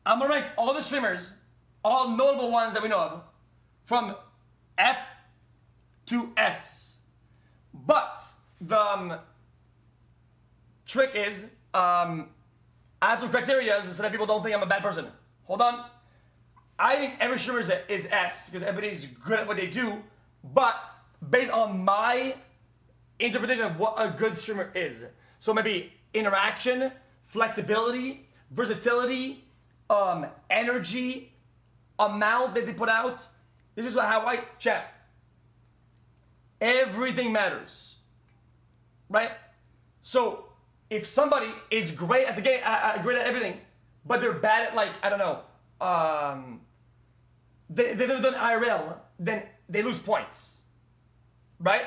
I'm gonna rank all the streamers, all notable ones that we know of, from F to S. But the trick is, I have some criteria so that people don't think I'm a bad person. Hold on. I think every streamer is S because everybody's good at what they do, but based on my interpretation of what a good streamer is. So maybe interaction, flexibility, versatility, energy, amount that they put out. This is how I chat. Everything matters, right? So if somebody is great at the game, great at everything, but they're bad at, like, I don't know, they've never done IRL, then they lose points, right?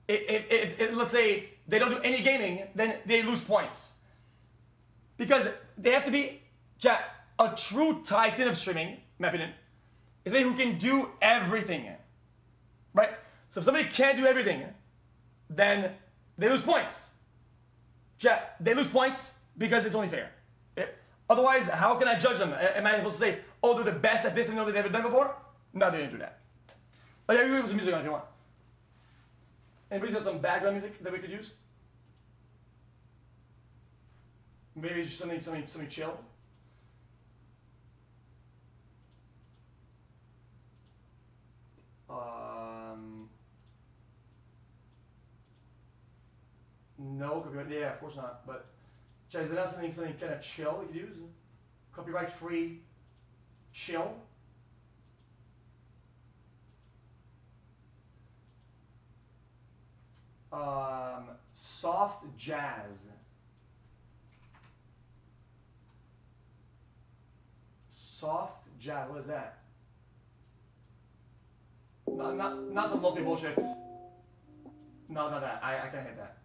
If let's say they don't do any gaming, then they lose points. Because they have to be, chat, a true titan of streaming, in my opinion, is somebody who can do everything, right? So if somebody can't do everything, then they lose points. Chat, they lose points because it's only fair. Okay? Otherwise, how can I judge them? Am I supposed to say, oh, they're the best at this and they've never done before? No, they didn't do that. But yeah, we can put some music on if you want. Anybody got some background music that we could use? Maybe just something chill. No copyright. Yeah, of course not. But is there not something kind of chill we could use? Copyright free, chill. Soft jazz. Soft jazz. What is that? Not some lofi bullshit. No, not that. I can't hit that.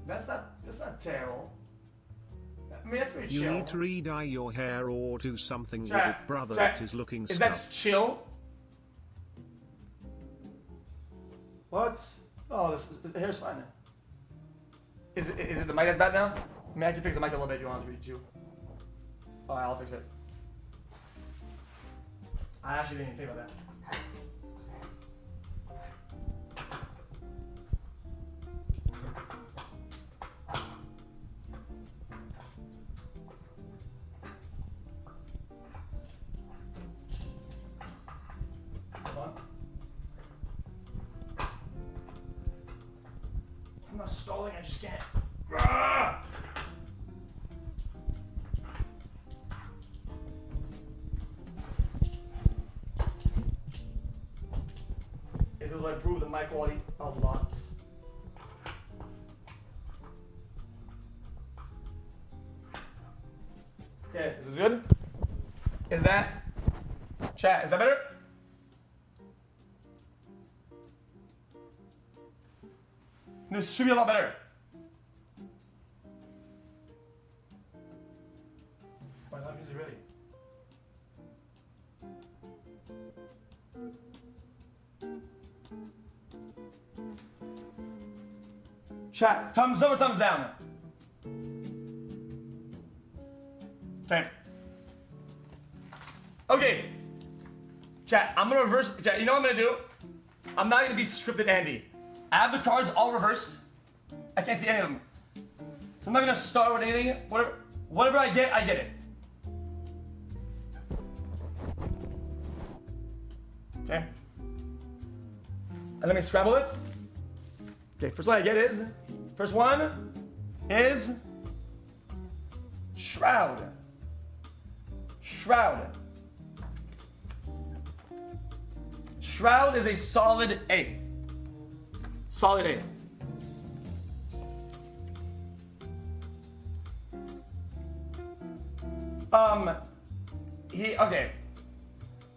That's not terrible. I mean, that's pretty chill. You need to re-dye your hair or do something with it, brother. Chat, it is looking is scuffed. that chill? What? Oh, the hair's fine now. Is it the mic that's bad now? I mean, I can fix the mic a little bit if you want to read you. Oh, I'll fix it. I actually didn't even think about that. I'm not stalling, I just can't. Ah! This will improve the mic quality a lot. Okay, is this good? Is that, chat, is that better? This should be a lot better. Why not music ready? Chat, thumbs up or thumbs down? Okay. Okay. Chat, I'm gonna reverse. Chat, you know what I'm gonna do? I'm not gonna be scripted Andy. I have the cards all reversed. I can't see any of them. So I'm not gonna start with anything. Whatever I get it. Okay. And let me scrabble it. Okay, first one I get is Shroud. Shroud is a solid A. Solid A.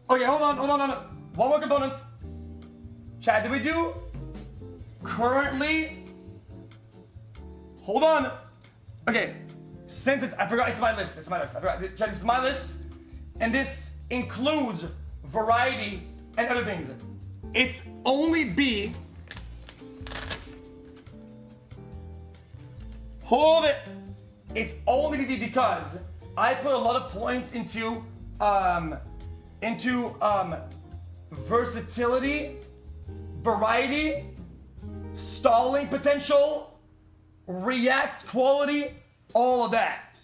Okay, hold on. One more component. Chad, did we do currently? Hold on. Okay, since I forgot, it's my list. It's my list. I forgot. Check, this is my list, and this includes variety and other things. It's only B. Hold it. It's only B because I put a lot of points into versatility, variety, stalling potential, react quality, all of that.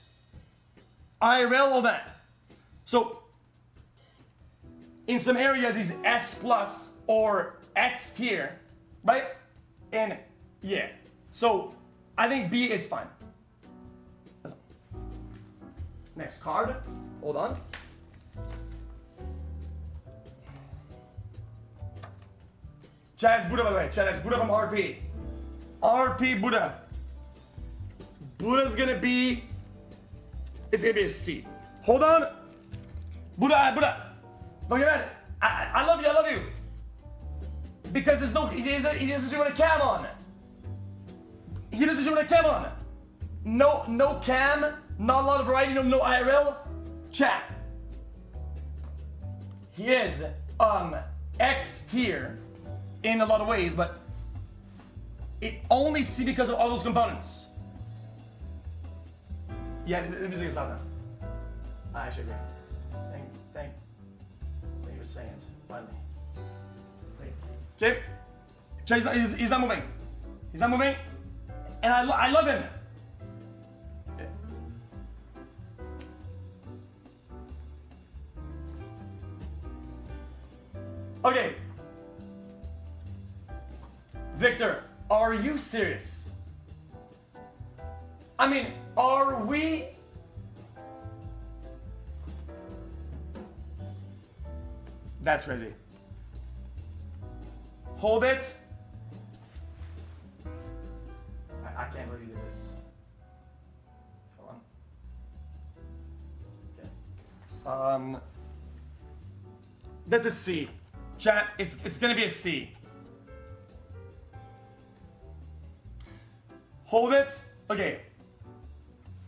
IRL, all that. So in some areas he's S plus or X tier, right? And yeah, so I think B is fine. Next card, hold on. Chad's Buddha, by the way. Chad, that's Buddha from RP. RP Buddha. Buddha's gonna be, it's gonna be a C. Hold on. Buddha. Don't get mad. I love you. Because there's no, he doesn't do a cam on. He doesn't do a cam on. No cam, not a lot of variety, no IRL. Chat. He is X tier in a lot of ways, but it only C because of all those components. Yeah, the music is loud now. I actually agree. Thank you for saying it, finally. Okay, he's not moving. He's not moving, and I love him. Okay. Okay. Victor, are you serious? I mean, are we? That's crazy. Hold it. I can't believe you did this. Hold on. Okay. That's a C. Chat, it's gonna be a C. Hold it. Okay.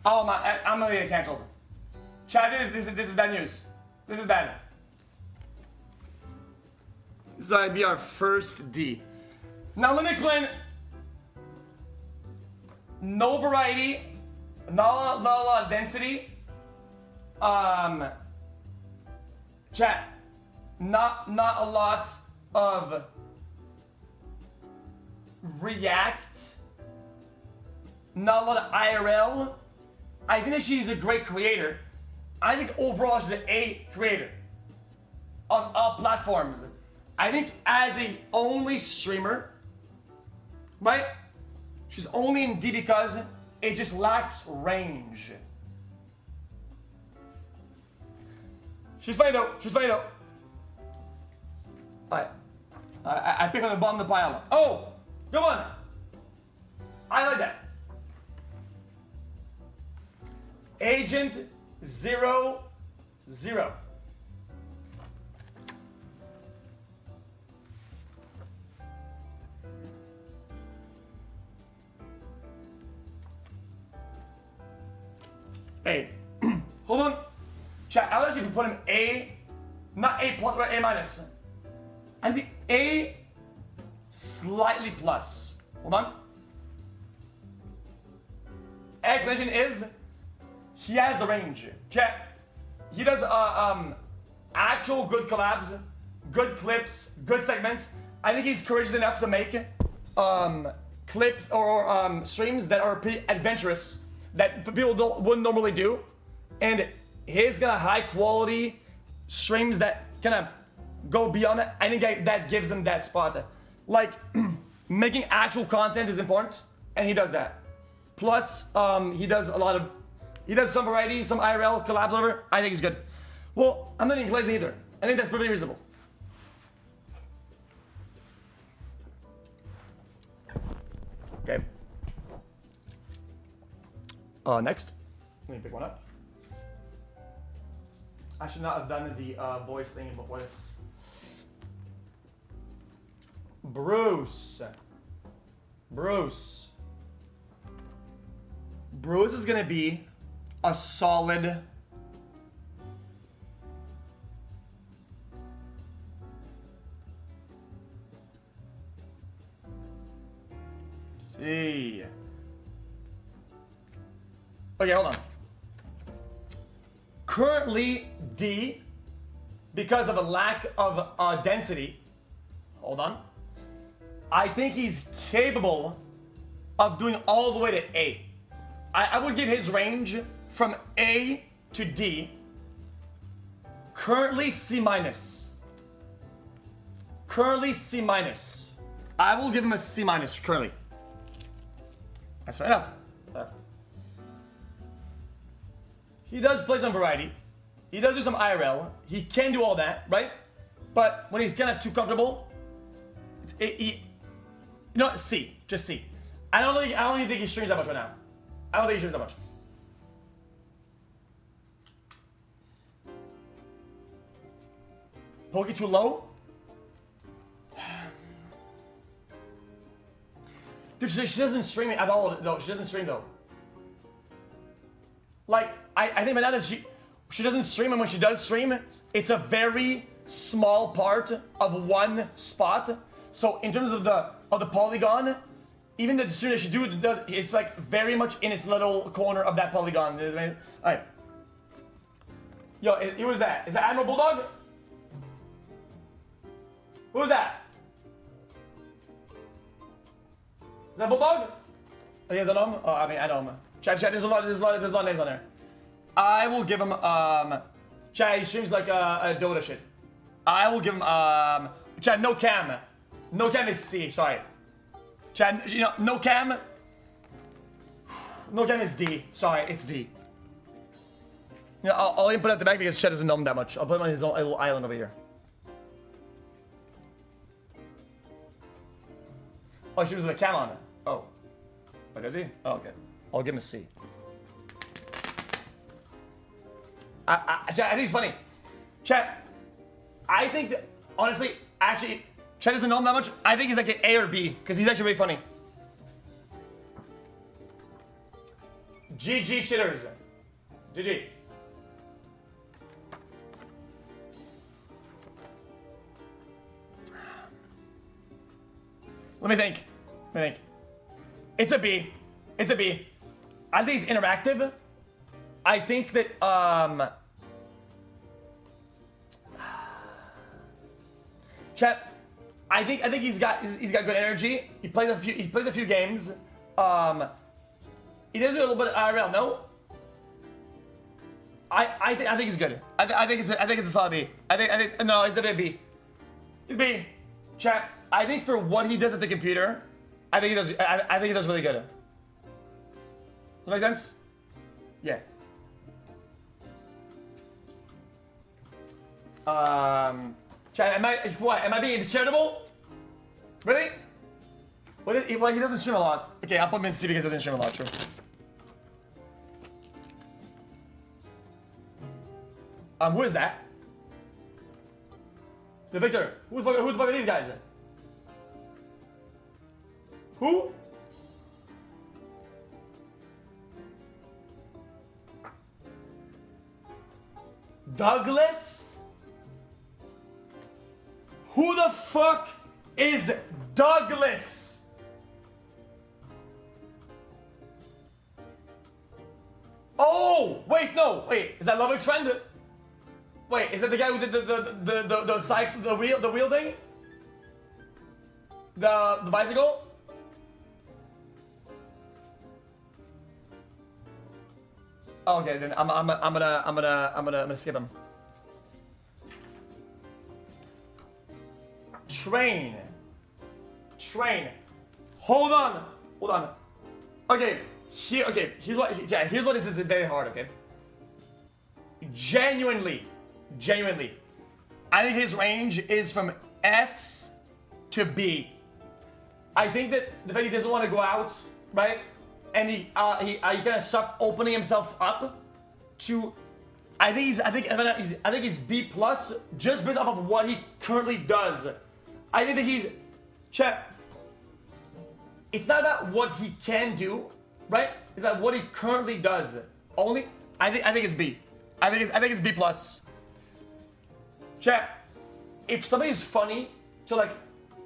Oh my, I'm gonna get canceled. Chat, this is bad news. This is bad. This is gonna be our first D. Now let me explain. No variety, not a lot of density. Chat, not a lot of react. Not a lot of IRL. I think that she's a great creator. I think overall she's an A creator on all platforms. I think as a only streamer, right? She's only in D because it just lacks range. She's funny though. Alright. I pick on the bottom of the pile. Oh, come on. I like that. Agent 00. A. Hold on. Chat, I'll actually put him A, not A plus, but A minus. And the A slightly plus. Hold on. Explanation is he has the range. Chat, he does actual good collabs, good clips, good segments. I think he's courageous enough to make clips or streams that are pretty adventurous that people wouldn't normally do, and his kind of high quality streams that kind of go beyond it. I think that gives him that spot. Like making actual content is important, and he does that. Plus, he does some variety, some IRL collabs, whatever. I think he's good. Well, I'm not being lazy either. I think that's pretty reasonable. Okay. Next. Let me pick one up. I should not have done the voice thing before this. Bruce is gonna be a solid C. Okay, hold on. Currently D, because of a lack of density. Hold on. I think he's capable of doing all the way to A. I would give his range from A to D. Currently C minus. Currently C minus. I will give him a C minus currently. That's fair enough. He does play some variety. He does do some IRL. He can do all that, right? But when he's kind of too comfortable, you know what? C. Just C. I don't really think he streams that much right now. I don't think he streams that much. Pokey too low? Dude, she doesn't stream it at all, though. She doesn't stream, though. Like, I think Banana, she doesn't stream, and when she does stream, it's a very small part of one spot. So in terms of the polygon, even the stream that she does, it's like very much in its little corner of that polygon. Alright. Yo, who was that? Is that Admiral Bulldog? Who was that? Is that Bulldog? Oh, he has a name? Oh, I mean, I know him. Chat, there's a lot of names on there. I will give him, Chat, he streams like a Dota shit. I will give him, Chat, no cam. No cam is C, sorry. Chat, you know, no cam. No cam is D. Sorry, it's D. You know, I'll even put it at the back because Chat doesn't know him that much. I'll put him on his own little island over here. Oh, she was with a cam on it. Oh. Oh, does he? Oh, okay. I'll give him a C. I think it's funny. Chat, I think that, honestly, actually, Chat doesn't know him that much. I think he's like an A or B, because he's actually really funny. GG shitters. GG. Let me think. It's a B. It's a B. I think he's interactive. I think that Chat, I think he's got good energy. He plays a few games. He does do a little bit of IRL. No. I think he's good. I think it's a solid B. I think no, it's a B. It's B. Chat, I think for what he does at the computer, I think he does really good. Does that make sense? Yeah. Chat, am I being charitable? Really? Well, he doesn't stream a lot. Okay, I'll put him in C because he doesn't stream a lot, true. Who is that? The Victor. Who the fuck are these guys? Who? Douglas? Who the fuck is Douglas? Oh, wait, no, wait, is that Lovik's friend? Wait, is that the guy who did the wheel thing? The bicycle? Oh, okay, then I'm gonna skip him. Train. Hold on. Okay, here's what this is very hard, okay? Genuinely, I think his range is from S to B. I think that the fact he doesn't want to go out, right? And he kind of stopped opening himself up to. I think he's B plus just based off of what he currently does. I think that he's. Chat. It's not about what he can do, right? It's about what he currently does. Only. I think it's B. I think it's B plus. Chat. If somebody is funny to like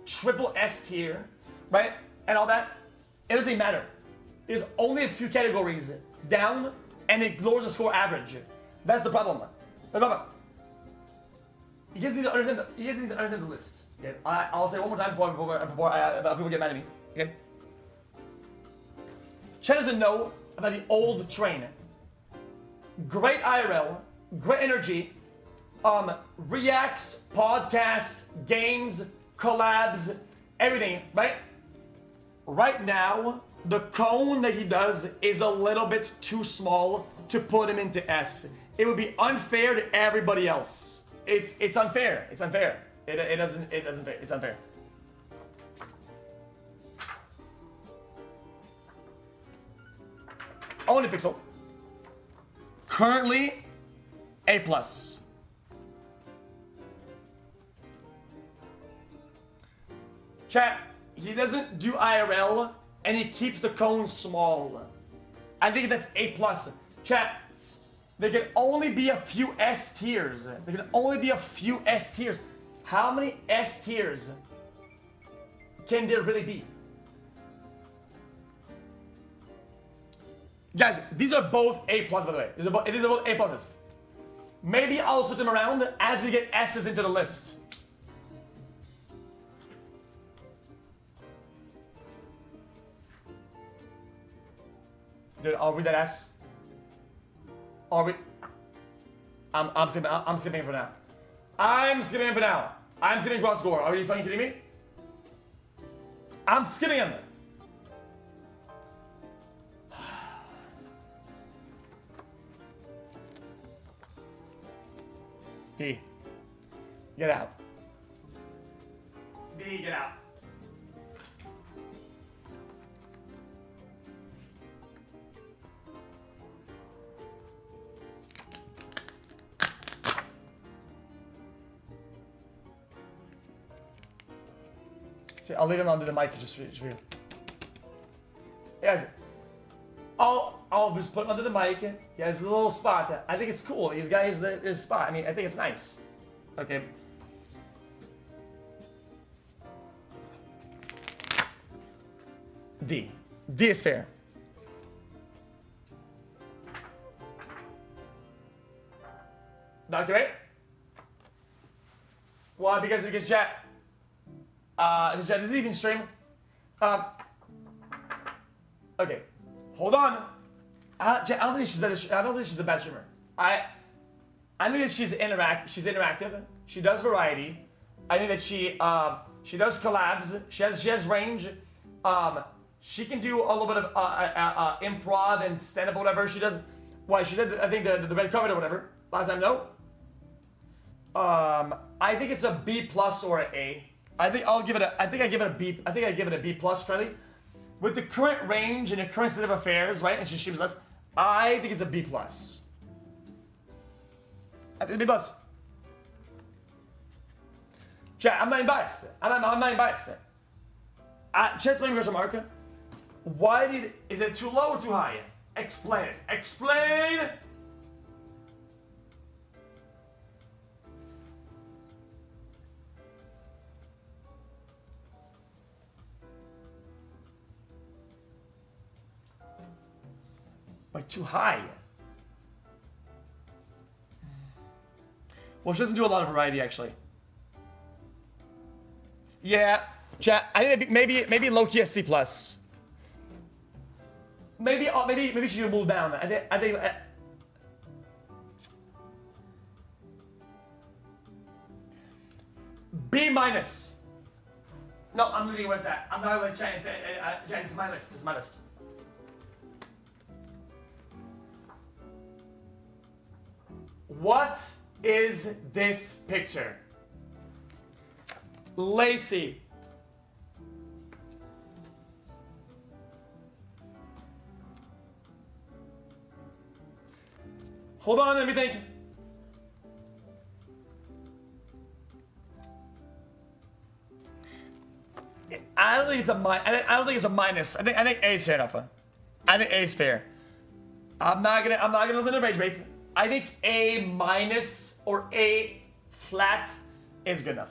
triple S tier, right, and all that, it doesn't matter. There's only a few categories down, and it lowers the score average. That's the problem. The problem. You guys need to understand. You guys need to understand the list. Okay? I'll say it one more time before people get mad at me. Okay. Chat doesn't know about the old train. Great IRL, great energy, reacts, podcasts, games, collabs, everything, right? Right now, the cone that he does is a little bit too small to put him into S. It would be unfair to everybody else. It's unfair. It's unfair. It doesn't fit. It's unfair. Only Pixel. Currently, A plus. Chat, he doesn't do IRL and he keeps the cone small. I think that's A plus. Chat, there can only be a few S tiers. There can only be a few S tiers. How many S tiers can there really be? Guys, these are both A plus, by the way. These are both A pluses. Maybe I'll switch them around as we get S's into the list. Dude, I'll read that S. I'll read. I'm skipping for now. I'm skipping for now. I'm skipping cross score. Are you fucking kidding me? I'm skipping him. D. Get out. D, get out. See, I'll leave him under the mic just for you. Yes. I'll just put him under the mic. He has a little spot. I think it's cool. He's got his spot. I mean, I think it's nice. Okay. D. D is fair. Dr. A? Why? Because chat. Chat does it even stream? Okay. Hold on. I don't think she's a bad streamer. I think that she's interactive. She does variety. I think that she does collabs. She has range. She can do a little bit of improv and stand up or whatever. She does. Why she did? I think the red carpet or whatever. Last time, no. I think it's a B plus or an A. I think I give it a B. I think I give it a B plus, Charlie. With the current range and the current state of affairs, right? And she streams less. I think it's a B plus. I think it's a B plus. Chat, I'm not biased. I'm not biased. Chat's my question mark. Why is it too low or too high? Explain it. Explain. Like too high. Well, she doesn't do a lot of variety actually. Yeah, chat. I think maybe low key a C plus. Maybe she should move down. I think. B minus. No, I'm leaving where it's at. I'm not going to change. It's my list. It's my list. What is this picture? Lacey. Hold on, let me think. I don't think it's a minus. I think A is fair enough. I think A is fair. I'm not gonna listen to rage bait. I think A minus or A flat is good enough.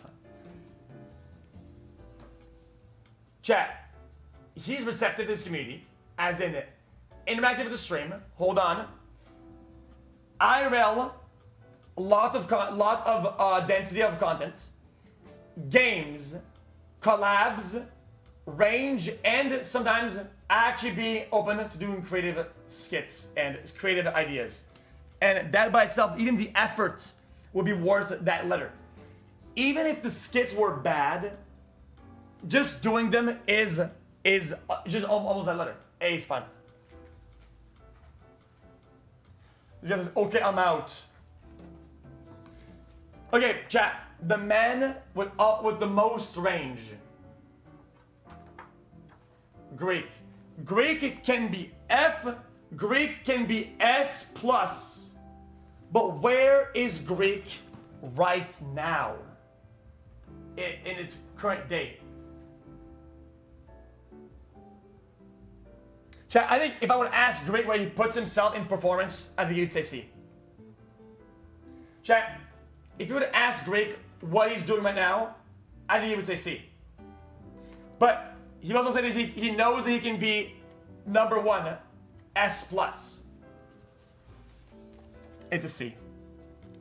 Chat. He's receptive to his community, as in interactive with the stream. Hold on. IRL, lot of density of content, games, collabs, range, and sometimes actually being open to doing creative skits and creative ideas. And that by itself, even the effort would be worth that letter. Even if the skits were bad, just doing them is just almost that letter. A is fine. Just okay, I'm out. Okay, chat. The man with the most range. Greek. Greek can be F. Greek can be S plus. But where is Greek right now? In its current date. Chat, I think if I would ask Greek where he puts himself in performance, I think he'd say C. Chat, if you would ask Greek what he's doing right now, I think he would say C. But he also said that he knows that he can be number one, S plus. It's a C.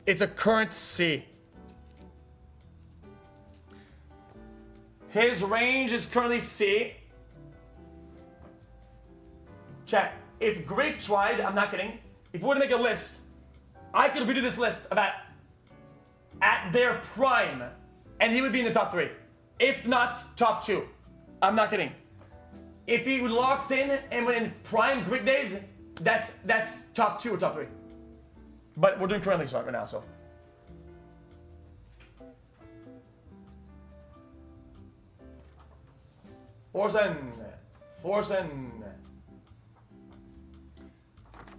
It's a current C. His range is currently C. Chat, if Greek tried, I'm not kidding, if we were to make a list, I could redo this list about at their prime, and he would be in the top 3. If not, top 2. I'm not kidding. If he locked in and went in prime Greek days, that's top 2 or top 3. But we're doing currently right now, so. Forsen.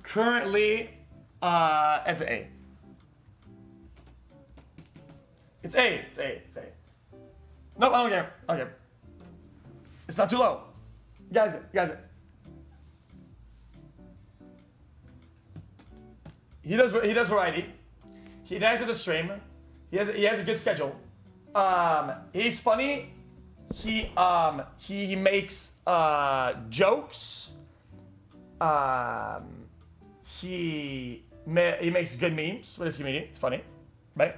Currently, it's an A. It's A. Nope, I don't care. Okay. It's not too low. Guys. He does variety. He does the stream. He has a good schedule. He's funny. He makes jokes. He makes good memes with his community. It's funny, right?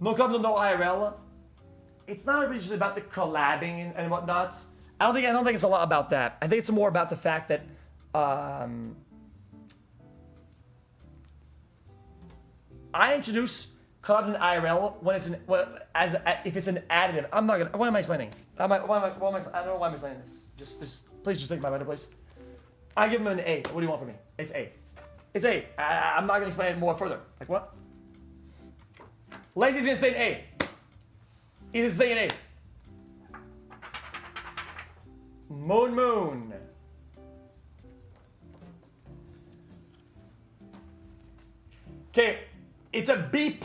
No Club, no IRL. It's not really just about the collabing and whatnot. I don't think it's a lot about that. I think it's more about the fact that I introduce collabs in IRL when it's if it's an additive. I'm not gonna. What am I explaining? I don't know why I'm explaining this. Just please just take my letter, please. I give him an A. What do you want from me? It's A. It's A. I'm not gonna explain it more further. Like what? Lazy's gonna stay in A. He's gonna stay in A. Moon. Okay, it's a B++.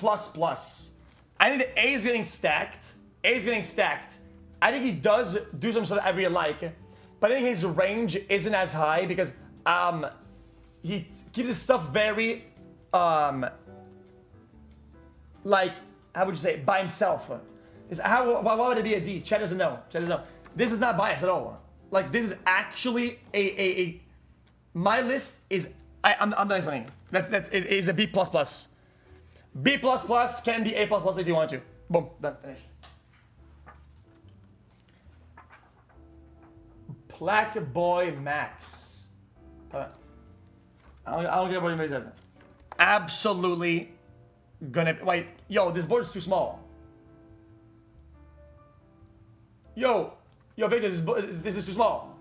I think the A is getting stacked. I think he does do some stuff that I really like, but I think his range isn't as high because he keeps his stuff very like, how would you say, by himself. Why would it be a D? Chad doesn't know. This is not biased at all. Like, this is actually a my list is I'm not explaining. It is a B++. B++ can be A++ if you want to. Boom, done, finished. Plaque Boy Max. I don't care what anybody says. Absolutely gonna wait. Yo, this board is too small. Yo, Victor, this is too small.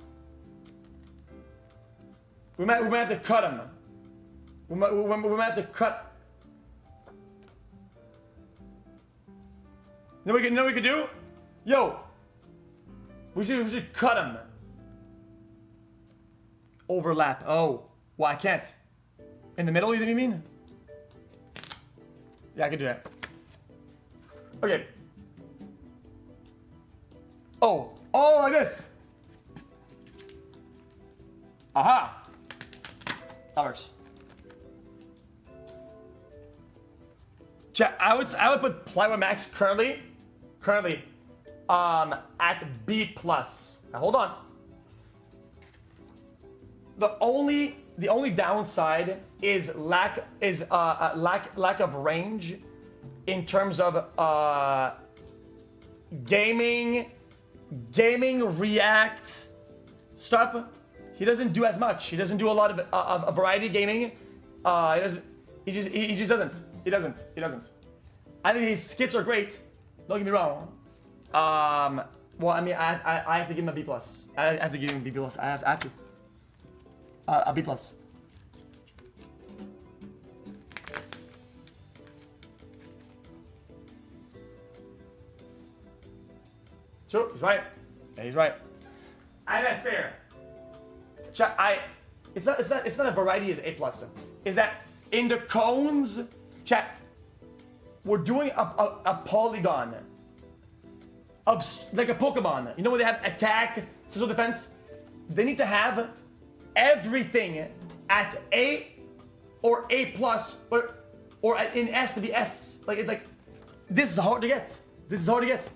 We might have to cut him. We might have to cut. You know what we could do? Yo, we should cut him. Overlap. Oh, well, I can't. In the middle, you think you mean? Yeah, I can do that. Okay. Oh, like this. Aha! That works. Chat, I would put Plywood Max currently, at B plus. Now hold on. The only downside is lack of range in terms of gaming React stuff. He doesn't do as much. He doesn't do a lot of variety gaming. He just doesn't. He doesn't. I think his skits are great. Don't get me wrong. Well, I mean, I have to give him a B plus. I have to give him a B plus. I have to. A B plus. Sure, he's right. Yeah, he's right. And that's fair. It's not a variety as A plus. Is that in the cones, chat? We're doing a polygon of like a Pokemon. You know where they have attack, special defense? They need to have everything at A or A plus or in S to be S. Like this is hard to get. This is hard to get.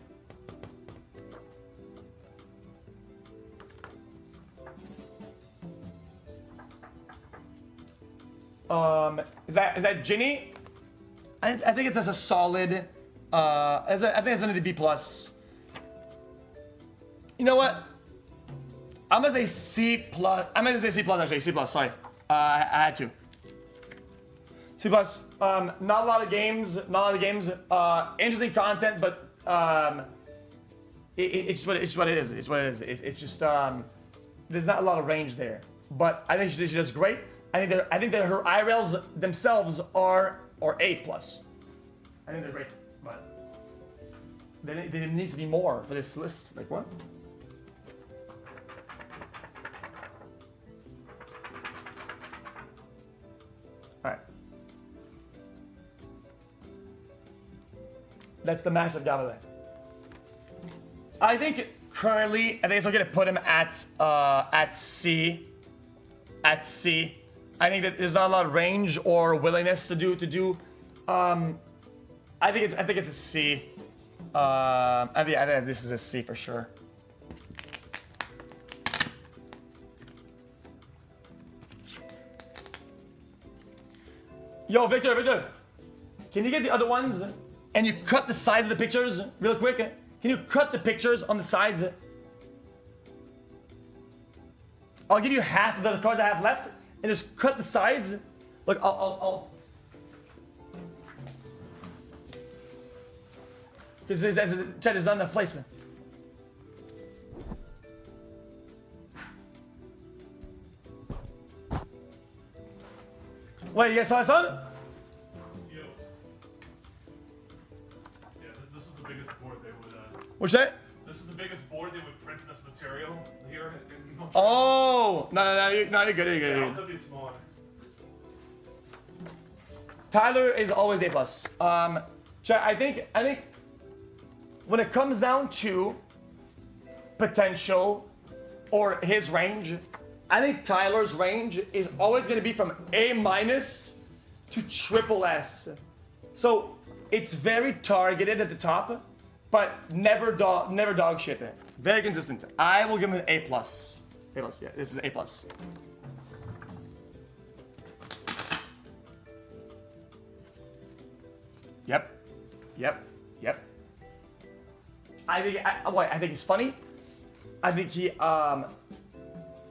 Is that Ginny? I think it's as a solid. I think it's gonna be B plus. You know what? I'm gonna say C plus. I'm gonna say C plus actually. C plus. Sorry, I had to. C plus. Not a lot of games. Interesting content, but it's what it is. It's what it is. It's just there's not a lot of range there. But I think she does great. I think that her IRLs themselves are A plus. I think they're great, but there needs to be more for this list. Like what? All right. That's the massive Gabale. I think currently, I think it's okay to put him at C. At C. I think that there's not a lot of range or willingness to do. I think it's a C. I think this is a C for sure. Yo, Victor, can you get the other ones and you cut the sides of the pictures real quick? Can you cut the pictures on the sides? I'll give you half of the cards I have left. And just cut the sides. Look, I'll. Because Chad is not enough place. Wait, you guys saw some? Yo. Yeah, this is the biggest board they would. What's that? This is the biggest board they would print this material here in Montreal. Oh, no, you're good. Yeah, it could be smaller. Tyler is always A plus. Chad, I think when it comes down to potential or his range, I think Tyler's range is always going to be from A minus to triple S. So it's very targeted at the top, but never dog shit. Very consistent. I will give him an A plus. A plus, yeah. This is A plus. Yep. I think he's funny. I think he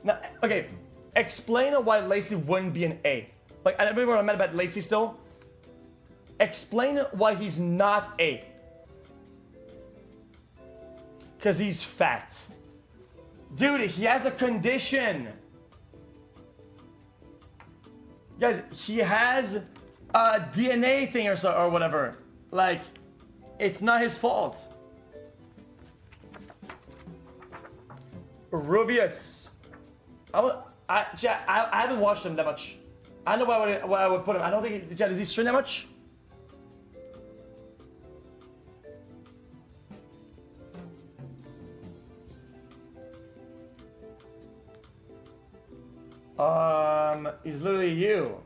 now, okay, explain why Lacey wouldn't be an A. Like, I remember when I met about Lacey still. Explain why he's not A. Because he's fat. Dude, he has a condition. Guys, he has a DNA thing or whatever. Like, it's not his fault. Rubius. I haven't watched him that much. I don't know why I would put him. I don't think does he stream that much? He's literally you.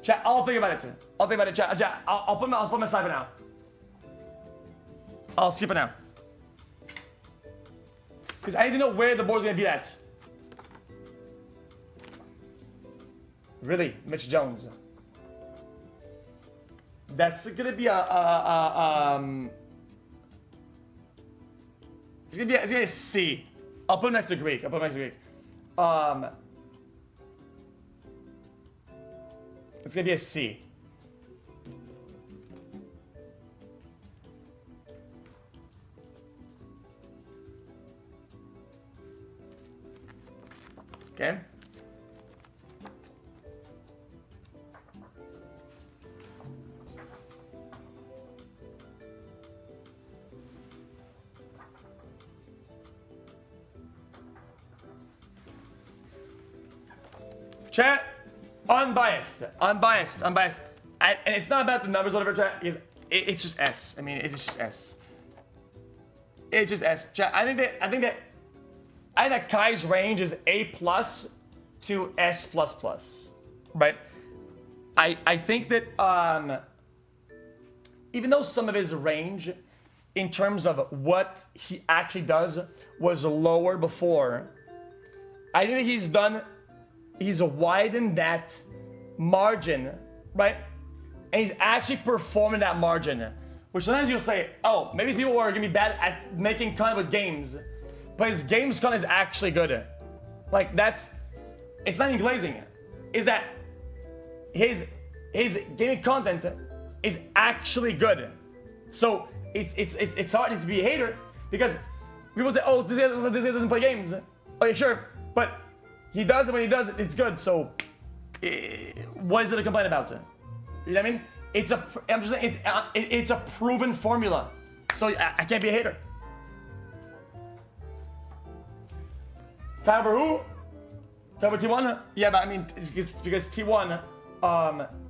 Chat, I'll think about it. I'll think about it, chat. I'll put my side for now. I'll skip it now. Because I need to know where the board's gonna be at. Really, Mitch Jones. That's gonna be it's gonna be a C. I'll put him next to Greek. It's gonna be a C. Okay. Chat, unbiased. And it's not about the numbers, whatever, chat. It's just S. I mean, it's just S. It's just S. Chat, I think that Kai's range is A+ to S++. Right? I think that even though some of his range in terms of what he actually does was lower before, I think that he's widened that margin, right? And he's actually performing that margin. Which sometimes you'll say, oh, maybe people are gonna be bad at making content with games, but his games content is actually good. Like it's not even glazing. Is that his gaming content is actually good. So it's hard to be a hater because people say, oh, this guy doesn't play games. Okay, sure, but he does it when he does it, it's good. So what is it to complain about? You know what I mean? I'm just saying it's a proven formula. So I can't be a hater. Cover who? Cover T1? Yeah, but I mean because T1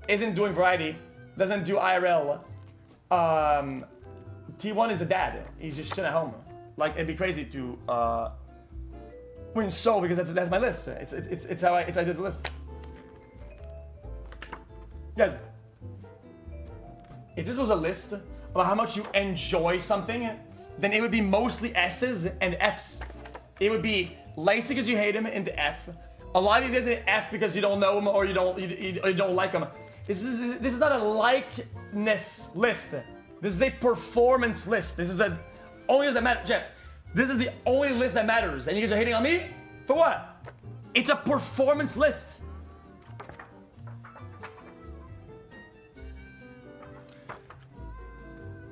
isn't doing variety, doesn't do IRL. T1 is a dad. He's just chilling at home. Like it'd be crazy to win so because that's my list. It's how I did the list. Guys, if this was a list about how much you enjoy something, then it would be mostly S's and F's. It would be Lacey because you hate him into F. A lot of you guys in F because you don't know him or you don't like him. This is not a likeness list. This is a performance list. This is only list that matters. Jeff, this is the only list that matters. And you guys are hating on me? For what? It's a performance list.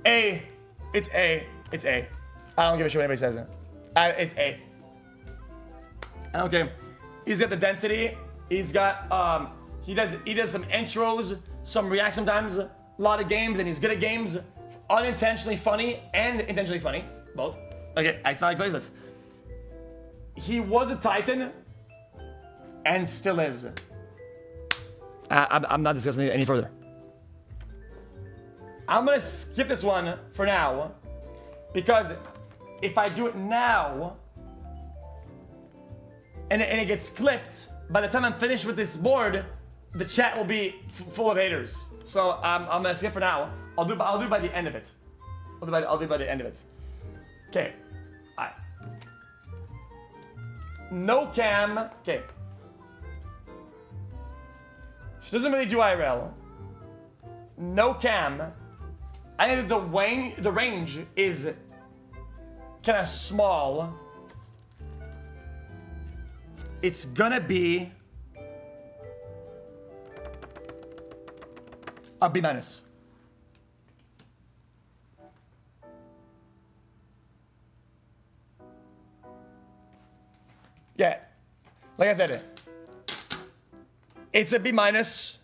A. It's A. It's A. I don't give a shit what anybody says. It's A. I don't care. He's got the density. He's got he does some intros, some reacts sometimes, a lot of games, and he's good at games. Unintentionally funny and intentionally funny. Both. Okay, it's not like this. He was a Titan and still is. I'm not discussing it any further. I'm gonna skip this one for now because if I do it now and it gets clipped, by the time I'm finished with this board, the chat will be full of haters. So I'm gonna skip for now. I'll do by the end of it. I'll do by the end of it. Okay. Alright. No cam. Okay. She doesn't really do IRL. No cam. I think that the range is kind of small. It's gonna be a B-. Yeah, like I said, it's a B-. It's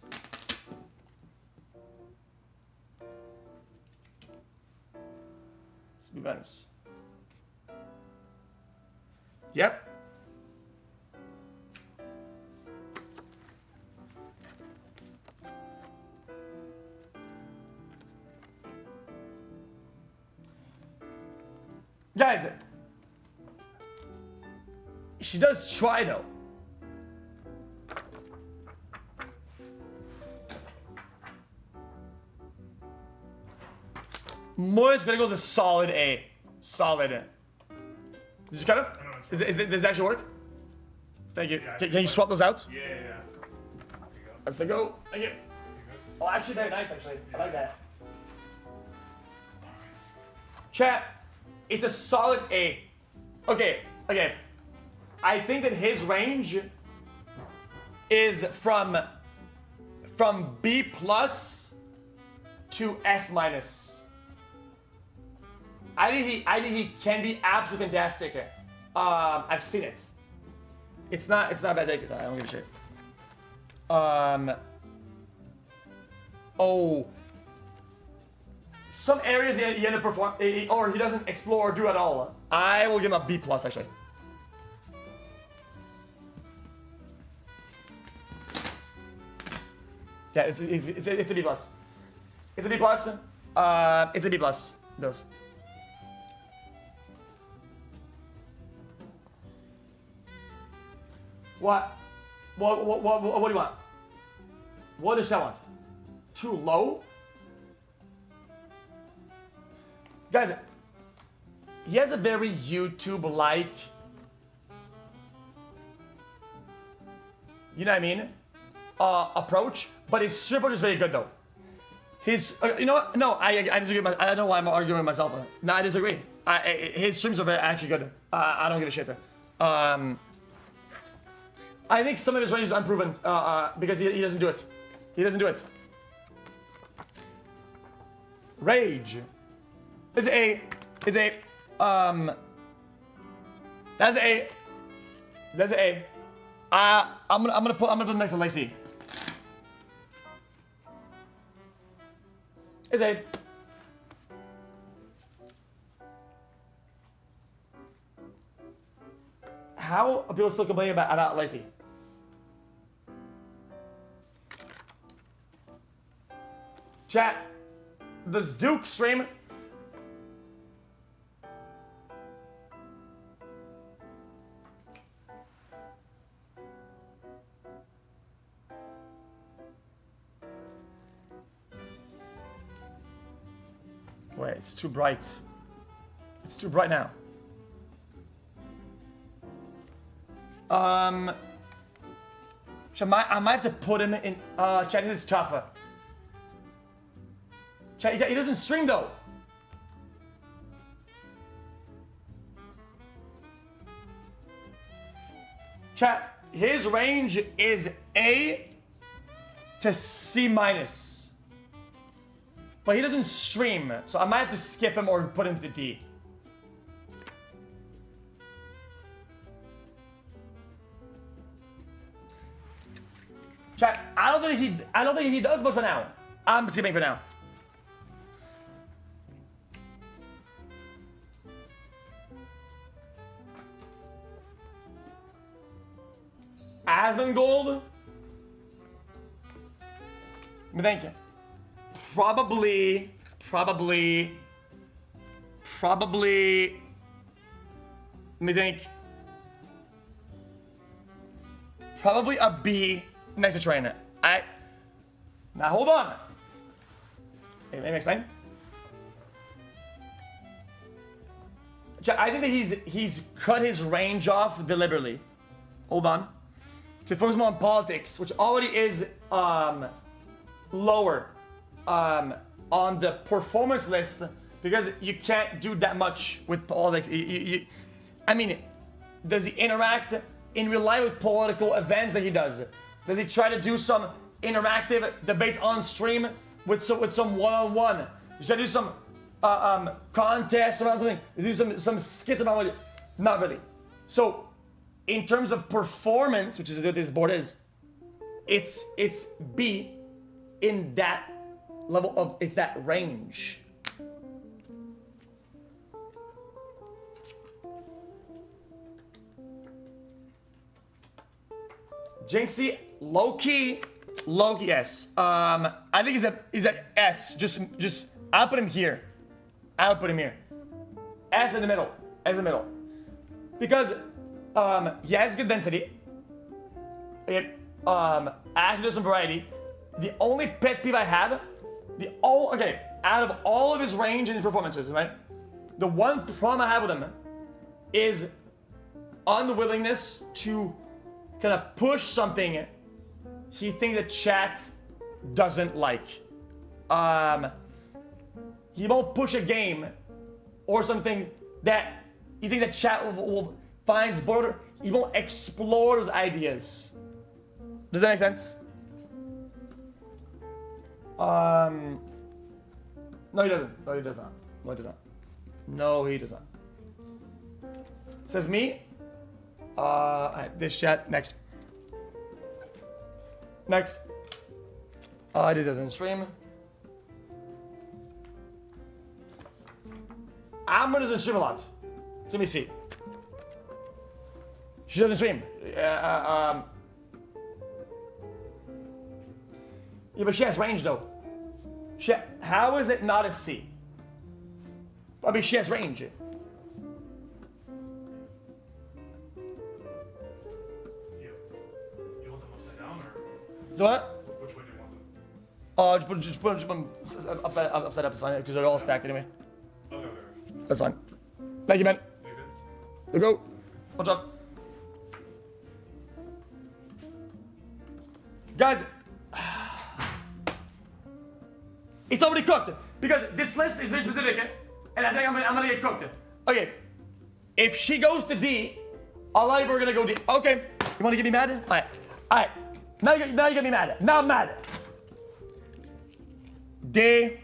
B-. Yep. Guys, she does try though. Moist Critical's a solid A. Solid. Did you cut it? Does it actually work? Thank you. Yeah, Can you swap those out? Yeah, yeah, yeah. There you go. Let's go. Thank you. You good? Oh, actually, very nice, actually. I like that. Chat, it's a solid A. Okay. I think that his range is from B plus to S minus. I think he can be absolutely fantastic. I've seen it. It's not a bad take. I don't give a shit. Oh. Some areas he underperform, or he doesn't explore or do at all. I will give him a B plus actually. Yeah, it's a B plus. It's a B plus. It's a B plus. Those. What do you want? What does that want? Too low? Guys, he has a very YouTube-like, you know what I mean, approach, but his stream approach is very good though. His, you know what? No, I disagree. I don't know why I'm arguing with myself. No, I disagree. His streams are very actually good. I don't give a shit. I think some of his range is unproven because he doesn't do it. He doesn't do it. Rage is a that's a I'm gonna put next to Lacey. Is a how are people still complaining about Lacey? Chat, does Duke stream? Wait, it's too bright. It's too bright now. I might have to put him in. Chat, this is tougher. Chat, he doesn't stream though. Chat, his range is A to C minus. But he doesn't stream, so I might have to skip him or put him to D. Chat, I don't think he does much for now. I'm skipping for now. Asmongold? Thank you. Probably. Let me think. Probably a B next to trainer. Now hold on. Let me explain. I think that he's cut his range off deliberately. Hold on. To focus more on politics, which already is lower on the performance list because you can't do that much with politics. I mean, does he interact in real life with political events that he does? Does he try to do some interactive debates on stream with some one-on-one? Does he try to do some contests around something? Does he do some skits about it? Not really. So, in terms of performance, which is what this board is, it's B in that level of, it's that range. Jinxie, low key, yes. I think he's a S. Just I'll put him here. S in the middle. Because he has good density. It actually does some variety. The only pet peeve I have, out of all of his range and his performances, right? The one problem I have with him is unwillingness to kind of push something he thinks that chat doesn't like. He won't push a game or something that you think that chat will finds border. He won't explore those ideas. Does that make sense? No, he doesn't. No, he does not. No, he does not. No, he does not. Says me. Alright, this chat. Next. Next. This doesn't stream. Amber doesn't stream a lot. Let me see. She doesn't stream. Yeah, but she has range though. How is it not a C? I mean, she has range. You want them upside down or So what? which way do you want them? Just put them upside up, it's fine, because they're all stacked anyway. Okay. That's fine. Thank you, man. You good? There we go. What's up? Guys, it's already cooked because this list is very specific, and I think I'm gonna get cooked. Okay, if she goes to D, all right, we're gonna go D. Okay, you wanna get me mad? All right. Now you get me mad. Now I'm mad. D.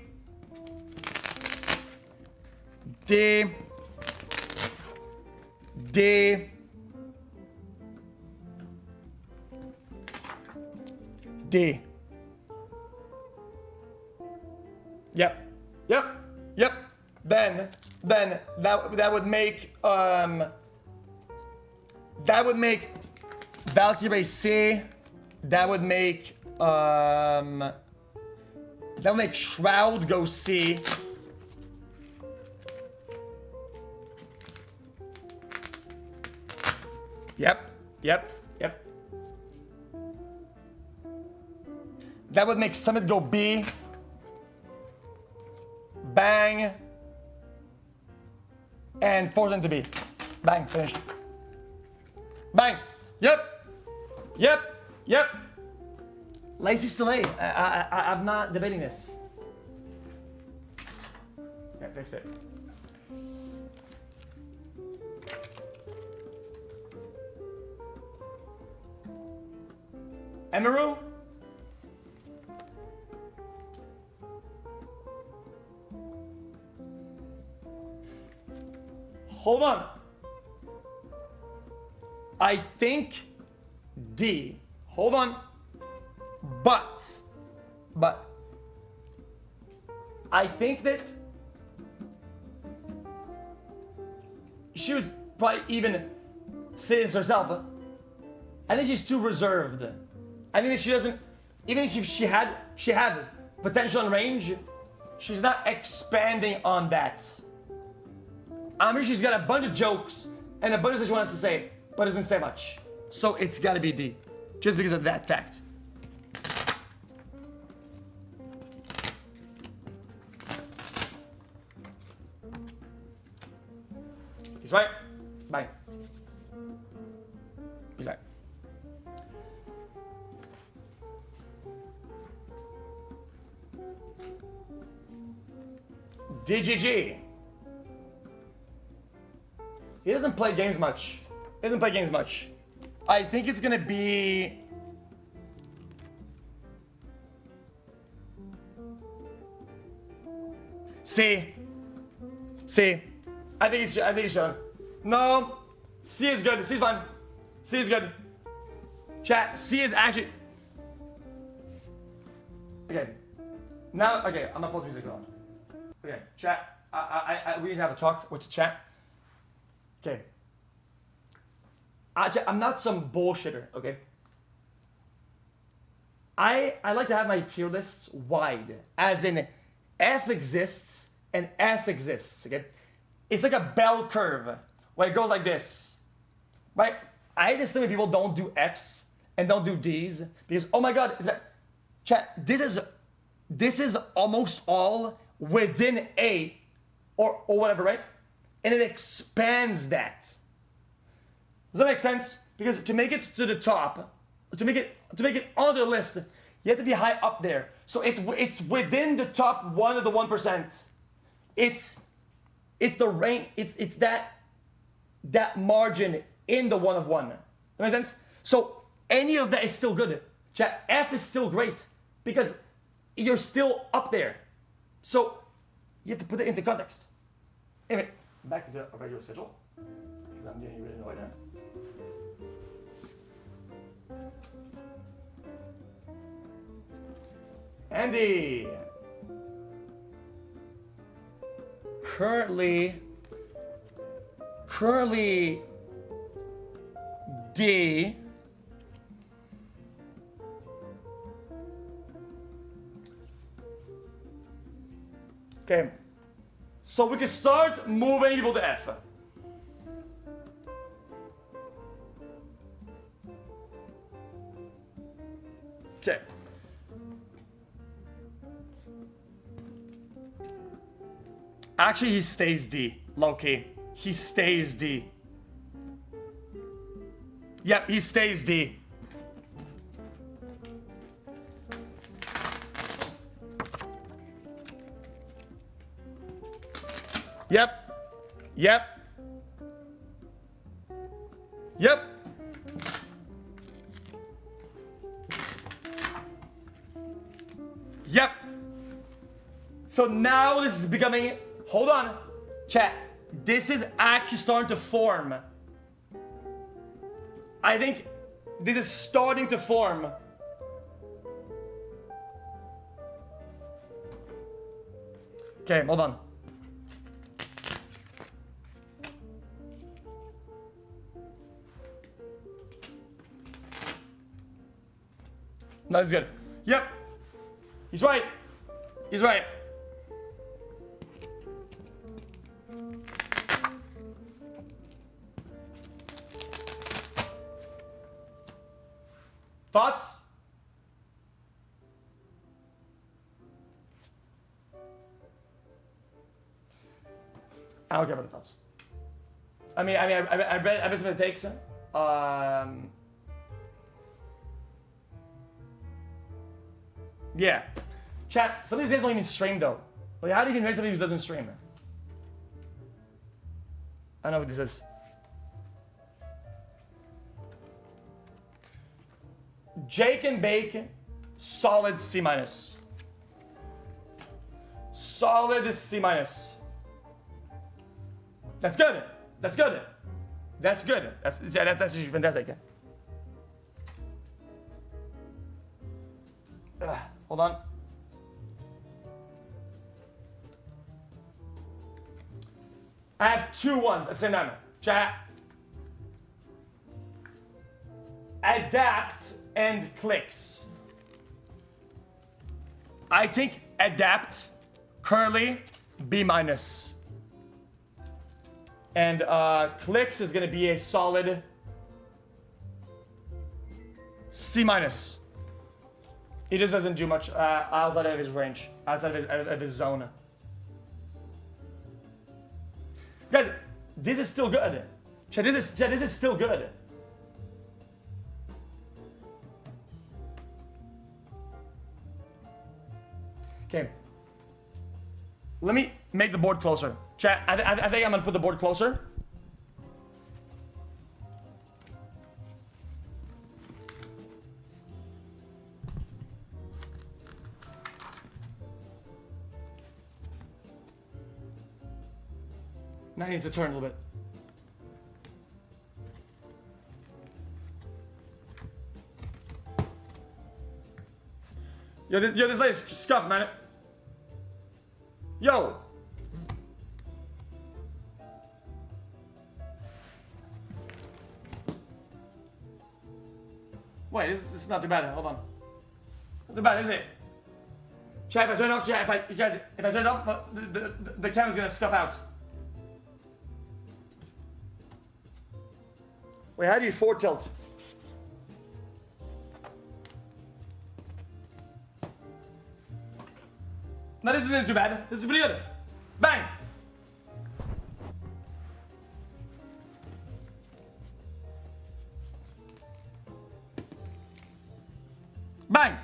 D. D. D. Yep. Then that would make Valkyrie C. That would make Shroud go C. Yep. That would make Summit go B. Bang. And force them to B. Bang, finished. Bang. Yep. Lazy still A. I'm not debating this. Yeah, fix it. Emeru? Hold on. I think D. Hold on. But I think that she would probably even say this herself. I think she's too reserved. I think that she doesn't, even if she had potential and range, she's not expanding on that. I'm sure she's got a bunch of jokes and a bunch of things she wants to say, but doesn't say much. So it's gotta be D, just because of that fact. He's right. Bye. He's right. DGG. He doesn't play games much. I think it's gonna be... C. I think it's Sean. No. C is good. C is fine. C is good. Chat, C is actually... Okay. Now, okay, I'm gonna pause music on. Okay, chat, we need to have a talk with the chat. Okay. I'm not some bullshitter, okay? I like to have my tier lists wide, as in F exists and S exists, okay? It's like a bell curve, where it goes like this, right? I just think when people don't do Fs and don't do Ds, because, oh my God, chat, this is almost all within A or whatever, right? And it expands that. Does that make sense? Because to make it to the top, to make it on the list, you have to be high up there. So it's within the top 1 of the 1%. It's the range. It's that margin in the 1 of 1. That makes sense? So any of that is still good. Chat, F is still great because you're still up there. So you have to put it into context. Anyway, back to the regular schedule because I'm getting really annoyed now. Andy. Currently D. Okay. So we can start moving people to F. Okay. Actually, he stays D. Low-key. He stays D. Yep, he stays D. Yep. Yep. Yep. Yep. So now this is becoming, hold on, chat. This is actually starting to form. I think this is starting to form. Okay, hold on. No, this is good. Yep. He's right. He's right. Thoughts? I don't care about the thoughts. I read some of the takes. Yeah. Chat, some of these guys don't even stream though. Like, how do you even rate somebody who doesn't stream? I know what this is. Jake and Bake, solid C minus. Solid C minus. That's good. That's good. That's good. That's actually fantastic. Hold on. I have 2 ones at the same time. Chat. Adapt and clicks. I think adapt currently B minus. And clicks is gonna be a solid C minus. He just doesn't do much outside of his range, outside of his zone. Guys, this is still good. Chat, this is still good. Okay. Let me make the board closer. Chat, I think I'm gonna put the board closer. Now he needs to turn a little bit. Yo, this lady's scuffed, man. Yo. Wait, this is not too bad. Hold on. Not too bad, is it? Chat, if I turn it off, chat, if I turn it off, the camera's gonna scuff out. Wait, how do you forward tilt? No, this isn't too bad. This is pretty good. Bang. Bang.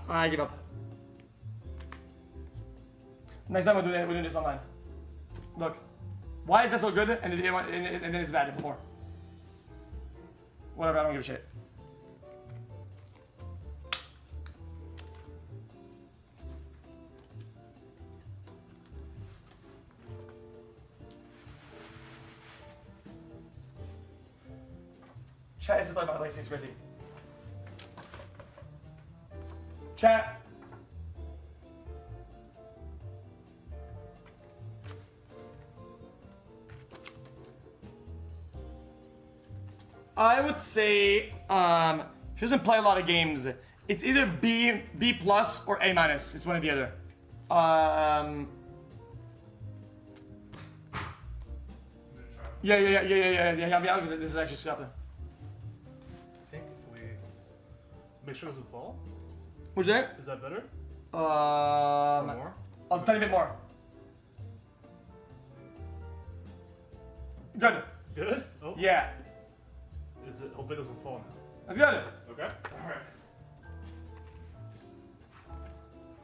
I give up. Next time we'll do this online. Look. Why is that so good and then it's bad before? Whatever, I don't give a shit. Chat is the play by Lacey, it's crazy. Chat. I would say she doesn't play a lot of games. It's either B plus or A minus. It's one or the other. Yeah. This is actually Scotland. I think if we make sure it doesn't fall. What's that? Is that better? Or more? I'll tell you a bit more. Good. Good? Oh. Yeah. Is it? Hopefully it doesn't fall now. That's good. Okay. Alright.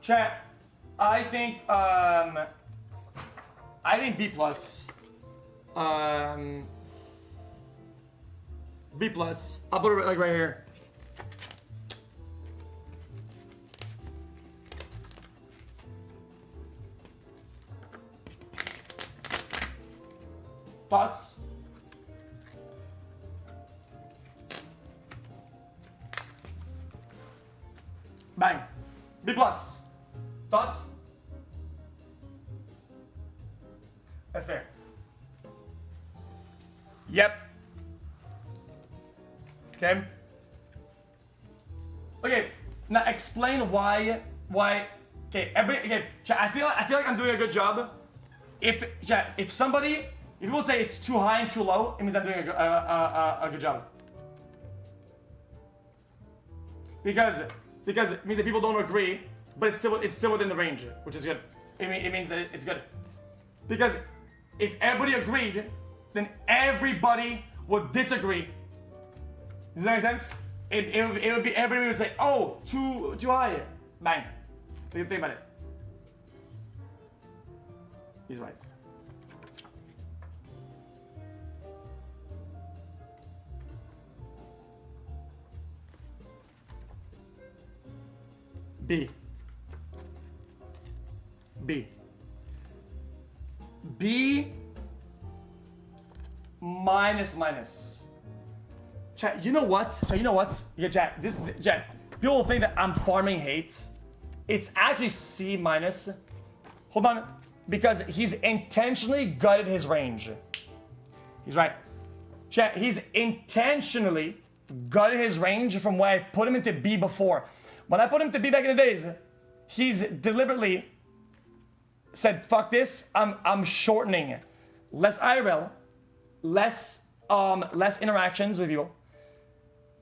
Chat. I think B plus. B plus. I'll put it like right here. Thoughts? Bang. B plus. Thoughts? That's fair. Yep. Okay. Okay. Now explain why. Okay. Everybody. Okay. I feel like I'm doing a good job. If people say it's too high and too low, it means I'm doing a good job. Because it means that people don't agree, but it's still within the range, which is good. It means that it's good. Because if everybody agreed, then everybody would disagree. Does that make sense? It would be everybody would say, oh, too high. Bang. Think about it. He's right. B minus. Chat, you know what? Yeah, chat, people will think that I'm farming hate. It's actually C minus. Hold on. Because he's intentionally gutted his range. He's right. Chat, he's intentionally gutted his range from where I put him into B before. When I put him to B back in the days, he's deliberately said, fuck this, I'm shortening. Less IRL, less interactions with people,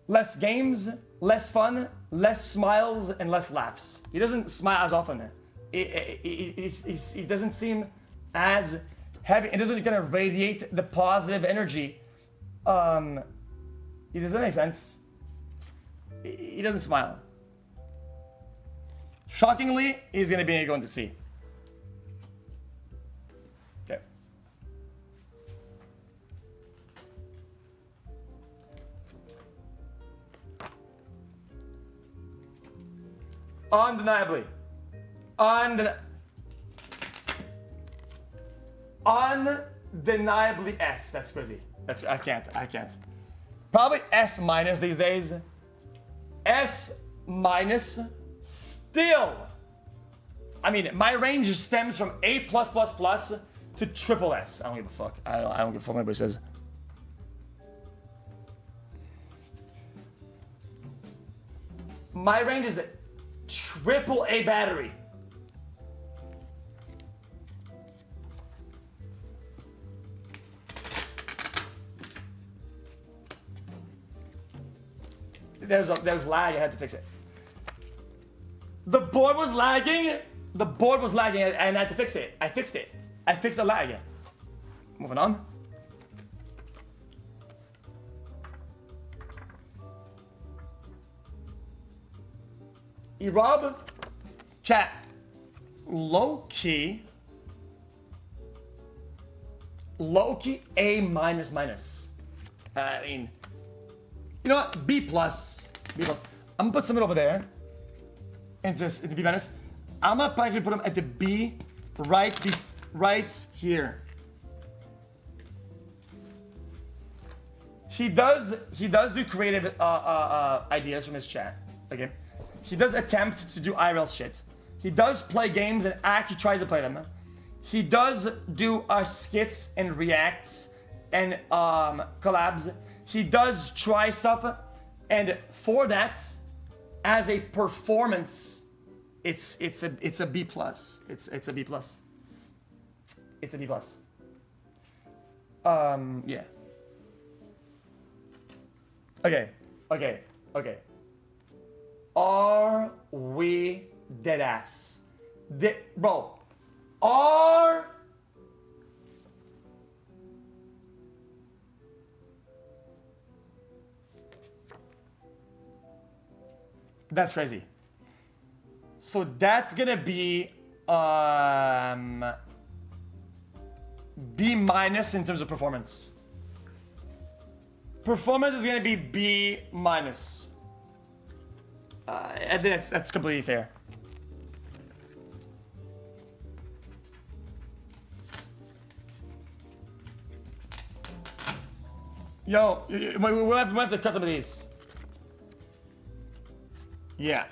less games, less fun, less smiles, and less laughs. He doesn't smile as often. It doesn't seem as heavy. It doesn't kind of radiate the positive energy. Does that make sense? He doesn't smile. Shockingly, he's gonna be going to C. Okay. Undeniably. Undeniably S. That's crazy. I can't. Probably S minus these days. S minus still. I mean, my range stems from A+++ to triple S. I don't give a fuck. I don't give a fuck what anybody says. My range is triple A battery. There was lag, I had to fix it. The board was lagging. The board was lagging and I had to fix it. I fixed it. I fixed the lag. Moving on. Rob, chat, low key, A minus minus. I mean, you know what? B plus, B plus. I'm gonna put something over there into B minus. I'm gonna practically put them at the B right here. He does do creative ideas from his chat. Okay. He does attempt to do IRL shit. He does play games and actually tries to play them. He does do skits and reacts and collabs. He does try stuff, and for that, as a performance, it's a B plus. It's a B plus. It's a B plus. Yeah. Okay. Are we dead ass? Bro, are... That's crazy. So that's gonna be B minus in terms of performance. Performance is gonna be B minus. I think that's completely fair. Yo, we'll have to cut some of these. Yeah.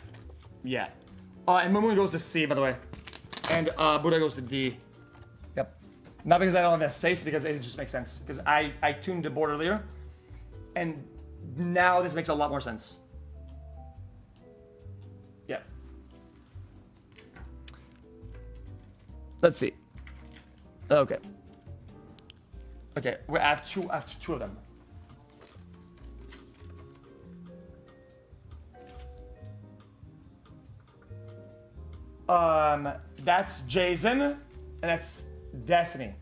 And Moon goes to C, by the way. And Buddha goes to D. Yep. Not because I don't have that space, because it just makes sense. Because I tuned the board earlier, and now this makes a lot more sense. Yeah. Let's see. Okay. We have two of them. That's Jason, and that's Destiny.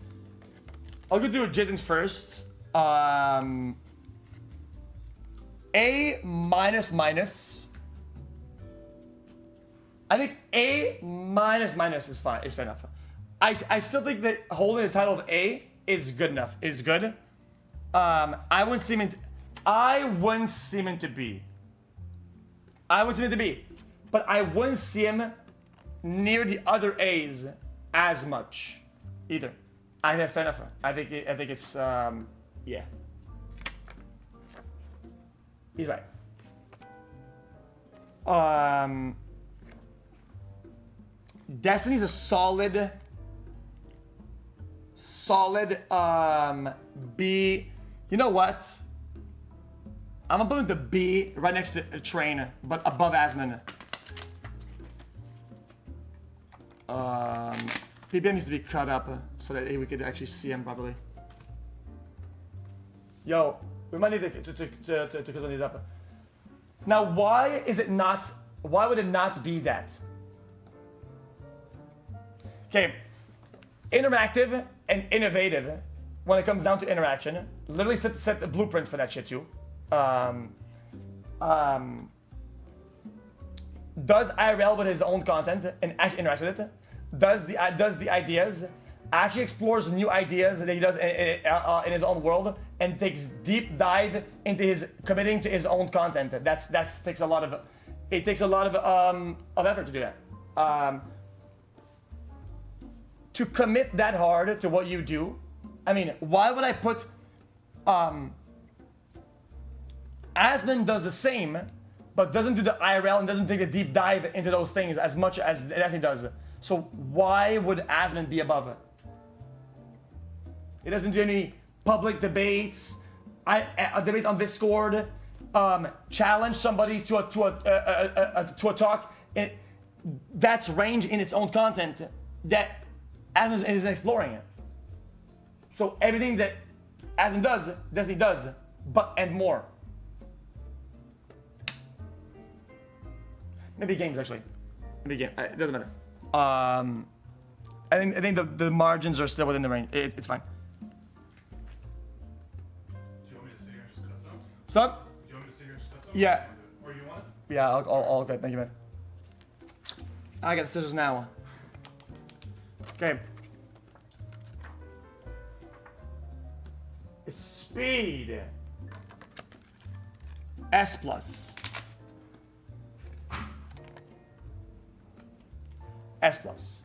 I'll go do Jason first. A minus minus. I think A minus minus is fine. Is fair enough. I still think that holding the title of A is good enough. Is good. I wouldn't see him into B. But I wouldn't see him near the other A's as much either. I think that's fair enough. I think it's yeah. He's right. Destiny's a solid B. You know what? I'm gonna put him to B right next to Train, but above Asmon. PBM needs to be cut up so that we could actually see him properly. Yo, we might need to cut these up. Now, why would it not be that? Okay, interactive and innovative when it comes down to interaction. Literally set the blueprint for that shit too. Does IRL with his own content and actually interacts with it. Does the ideas, actually explores new ideas that he does in his own world, and takes deep dive into his committing to his own content. That takes a lot of effort to do that. To commit that hard to what you do, I mean, why would I put Asmon does the same, but doesn't do the IRL and doesn't take a deep dive into those things as much as Destiny does. So why would Asmon be above it? He doesn't do any public debates, debates on Discord, challenge somebody to a talk. That's range in its own content that Asmon is exploring it. So everything that Asmon does, Destiny does, and more. Maybe games actually. Begin. It doesn't matter. I think the margins are still within the range. It's fine. Do you want me to sit here and just cut some? So, Do you want me to sit here and just cut some? Yeah. Or you want it? yeah, I'll okay. Thank you, man. I got the scissors now. Okay. It's speed. S plus. S plus.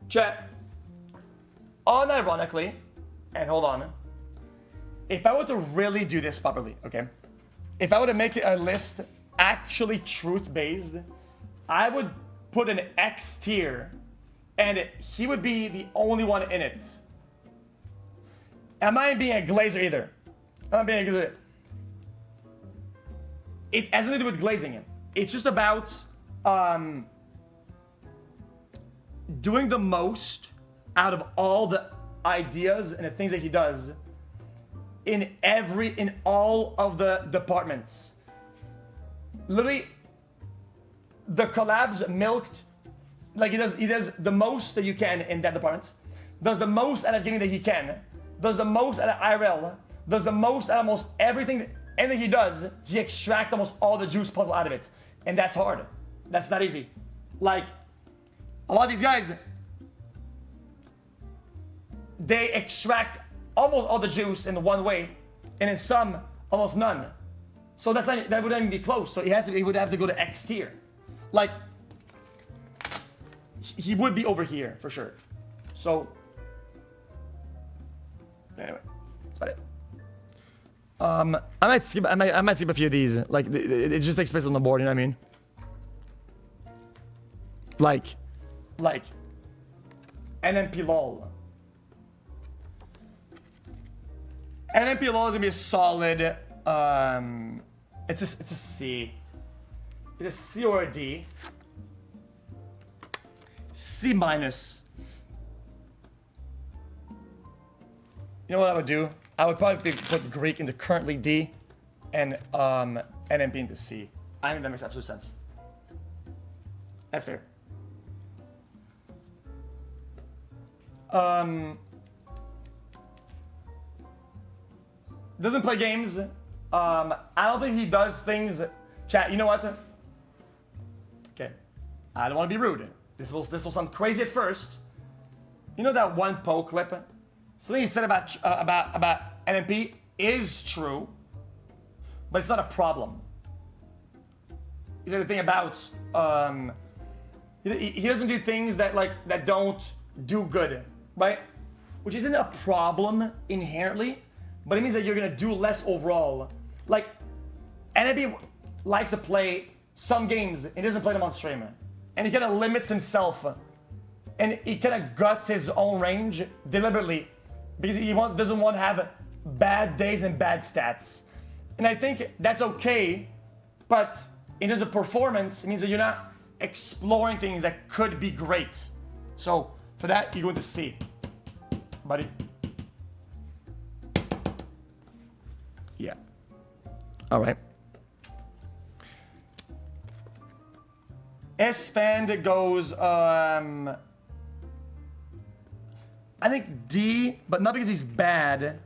Chat. Unironically, and hold on. If I were to really do this properly, okay? If I were to make a list actually truth-based, I would put an X tier, and he would be the only one in it. I'm not being a glazer either. I'm not being a glazer. It has nothing to do with glazing it. It's just about doing the most out of all the ideas and the things that he does in all of the departments. Literally, the collabs milked, like he does the most that you can in that department, does the most out of gaming that he can, does the most out of IRL, does the most out of almost everything, anything he does, he extracts almost all the juice puzzle out of it. And that's hard. That's not easy. Like, a lot of these guys, they extract almost all the juice in one way, and in some, almost none. So that wouldn't even be close. So he would have to go to X tier. Like, he would be over here for sure. So, anyway, that's about it. I might skip a few of these. Like, it just takes space on the board. You know what I mean? Like, NMP LOL. NMP LOL is gonna be a solid. It's a C. It's a C or a D. C minus. You know what I would do? I would probably put Greek into currently D, and NMP into C. I think that makes absolute sense. That's fair. Doesn't play games. I don't think he does things. Chat, you know what? Okay, I don't want to be rude. This will sound crazy at first. You know that one Poe clip? Something he said about NMP is true, but it's not a problem. He said the thing about he doesn't do things that don't do good, right? Which isn't a problem inherently, but it means that you're gonna do less overall. Like, NMP likes to play some games and doesn't play them on stream, and he kind of limits himself, and he kind of guts his own range deliberately because he doesn't want to have bad days and bad stats. And I think that's okay, but in terms of performance, it means that you're not exploring things that could be great. So for that, you go into C, buddy. Yeah. All right. S-Fan goes, I think D, but not because he's bad.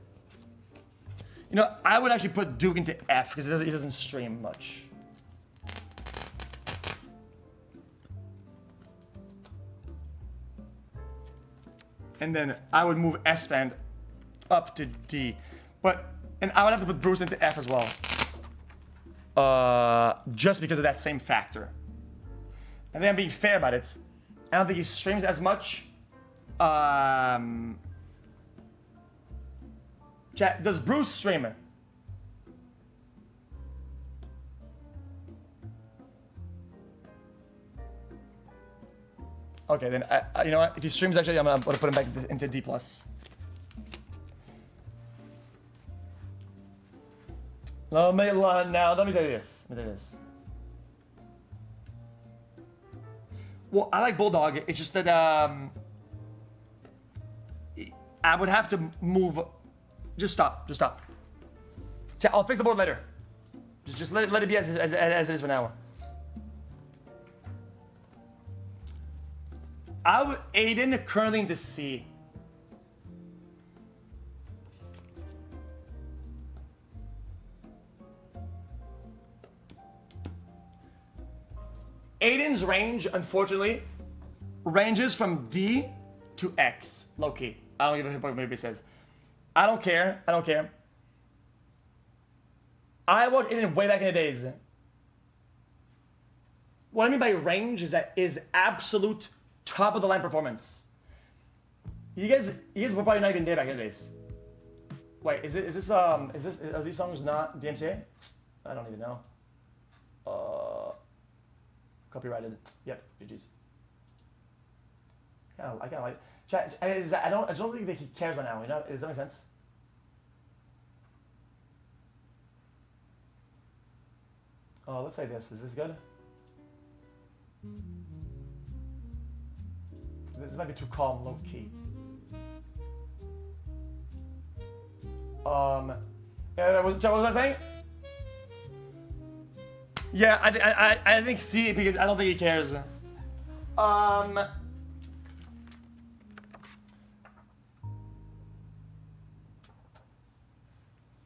You know, I would actually put Duke into F because he doesn't stream much. And then I would move S-Fan up to D. And I would have to put Bruce into F as well. Just because of that same factor. I think I'm being fair about it. I don't think he streams as much. Chat, does Bruce stream? Okay, then you know what? If he streams, actually, I'm gonna put him back into D+. Now, let me tell you this. Well, I like Bulldog. It's just that I would have to move. Just stop. I'll fix the board later. Just let it be as it is for now. I would Aiden currently into C. Aiden's range, unfortunately, ranges from D to X, low key. I don't give a fuck what it says. I don't care. I don't care. I watched Aiden way back in the days. What I mean by range is that is absolute top of the line performance. You guys were probably not even there back in the days. Wait, are these songs not DMCA? I don't even know. Copyrighted. Yep, GG's. I kind of like. I don't think that he cares right now. You know, does that make sense? Oh, let's say this. Is this good? This might be too calm, low key. What was I saying? Yeah, I think C because I don't think he cares.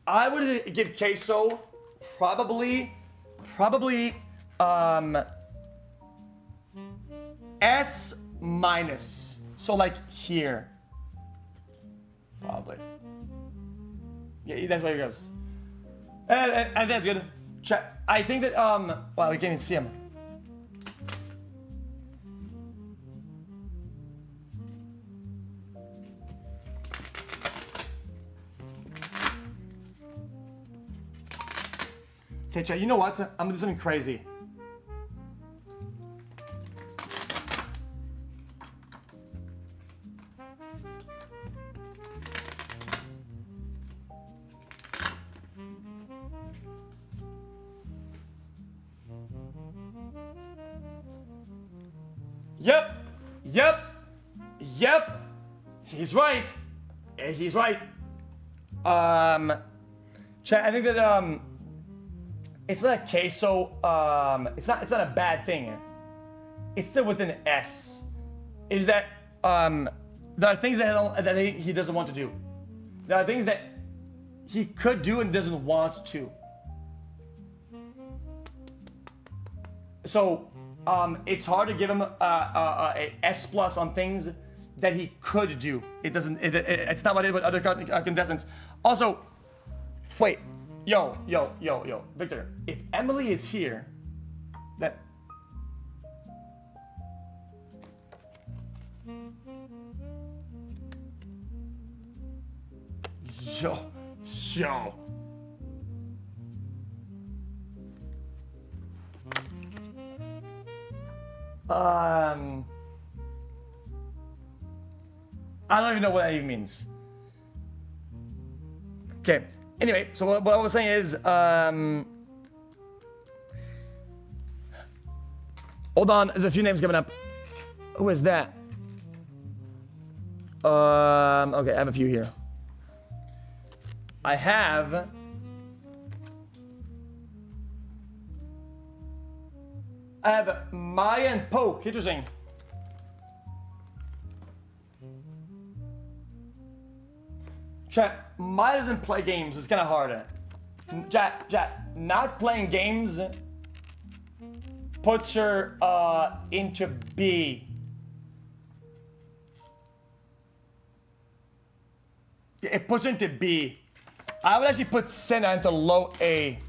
I would give Queso probably S minus. So like here. Probably. Yeah, that's where he goes. And that's good. I think that wow, we can't even see him. Okay, chat, you know what? I'm gonna do something crazy. Yep. He's right. He's right. Chat, I think that it's not a queso. It's not a bad thing. It's still with an S. Is that there are things that he doesn't want to do. There are things that he could do and doesn't want to. So it's hard to give him a S plus on things that he could do. It doesn't. It's not what it is with other contestants. Also, wait, yo, Victor. If Emily is here, that. Yo. I don't even know what that even means. Okay. Anyway, so what I was saying is, hold on. There's a few names coming up. Who is that? Okay, I have a few here. I have. Maya and Poke. Interesting. Chat, Maya doesn't play games. It's kind of hard. Chat, not playing games puts her into B. It puts her into B. I would actually put Senna into low A.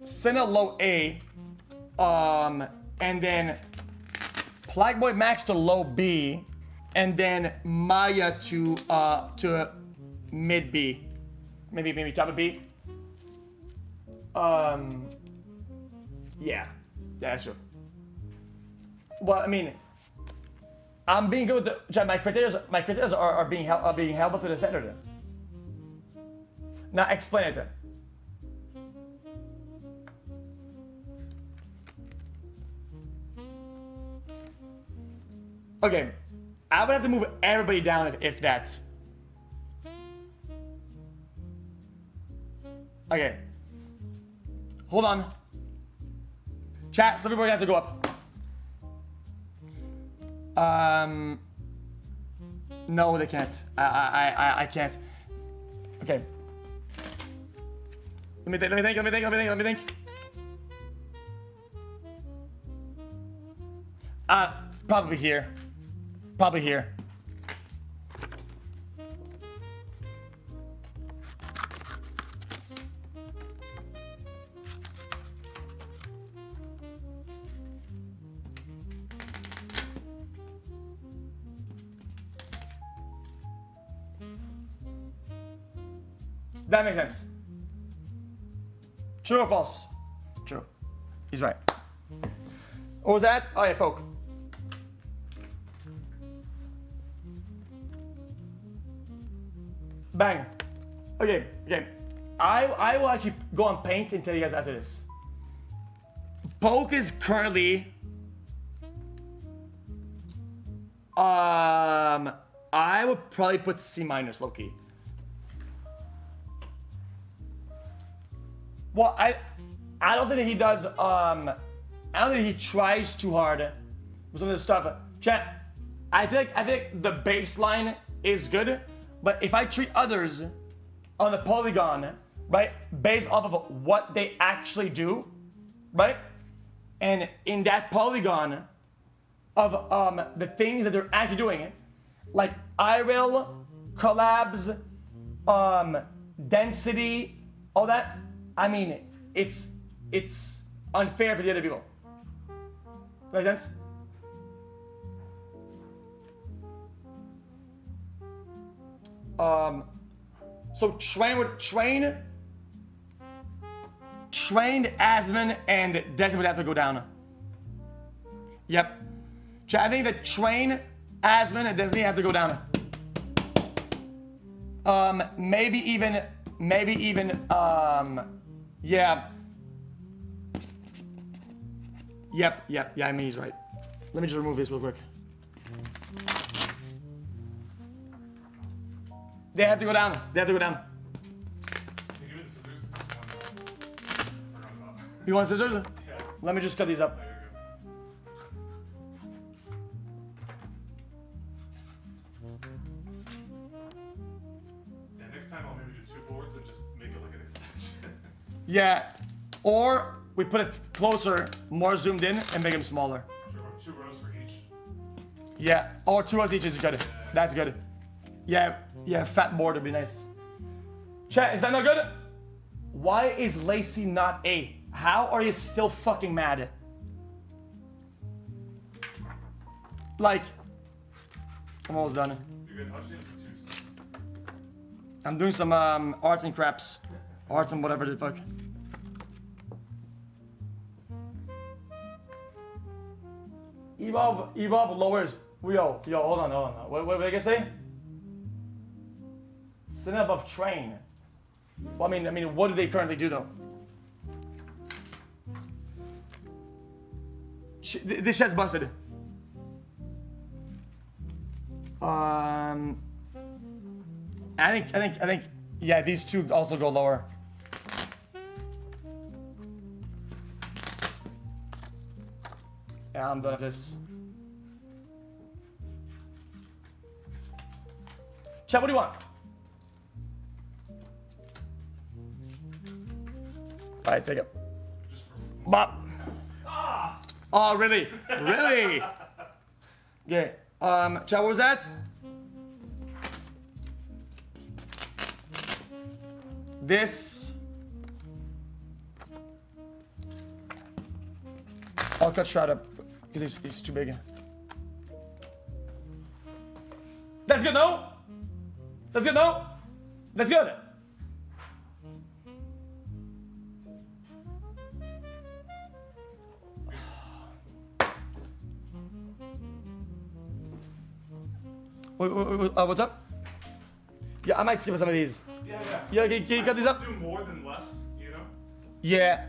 Senna low A. And then Plagueboy Max to low B, and then Maya to mid B, maybe top of B. Yeah, that's true. Well, I mean, I'm being good with the my criteria are being held up to the standard. Now explain it. Okay, I would have to move everybody down if that. Okay. Hold on. Chat, some people are gonna have to go up. No, they can't. I can't. Okay. Let me think. Probably here. Probably here. That makes sense. True or false? True. He's right. What was that? Oh yeah, poke. Bang. Okay. I will actually go on paint and tell you guys after this. Poke is currently I would probably put C minus low key. Well, I don't think that he does I don't think he tries too hard with some of this stuff. Chat, I think the baseline is good, but if I treat others on the polygon, right, based off of what they actually do, right? And in that polygon of the things that they're actually doing, like IRL, collabs, density, all that, I mean, it's unfair for the other people. Make sense? So trained Asmon and Desmond would have to go down. Yep. I think that train Asmon and Desmond have to go down. Maybe even yeah. Yep, yeah, I mean he's right. Let me just remove this real quick. They have to go down. Give me the scissors. You want scissors? Yeah. Let me just cut these up. There you go. Yeah, next time I'll maybe do 2 boards and just make it like an extension. Yeah, or we put it closer, more zoomed in, and make them smaller. Sure, 2 rows for each. Yeah, or 2 rows each is good. That's good. Yeah, fat board would be nice. Chat, is that not good? Why is Lacey not A? How are you still fucking mad? Like, I'm almost done. You're good. I'll just need it for 2 seconds. I'm doing some arts and craps. Arts and whatever the fuck. Evolve lowers. Yo, hold on. What did I gonna say? Sitting above train. Well, I mean, what do they currently do though? This shit's busted. I think, yeah, these 2 also go lower. Yeah, I'm done with this. Chat, what do you want? Alright, take it. Bop. Oh, really? Really? Okay. Chat, what was that? This. I'll cut Shroud up because he's too big. That's good, no? That's good, no? That's good. What's up? Yeah, I might skip some of these. Yeah. Yeah, can you cut these up? Do more than less, you know? Yeah.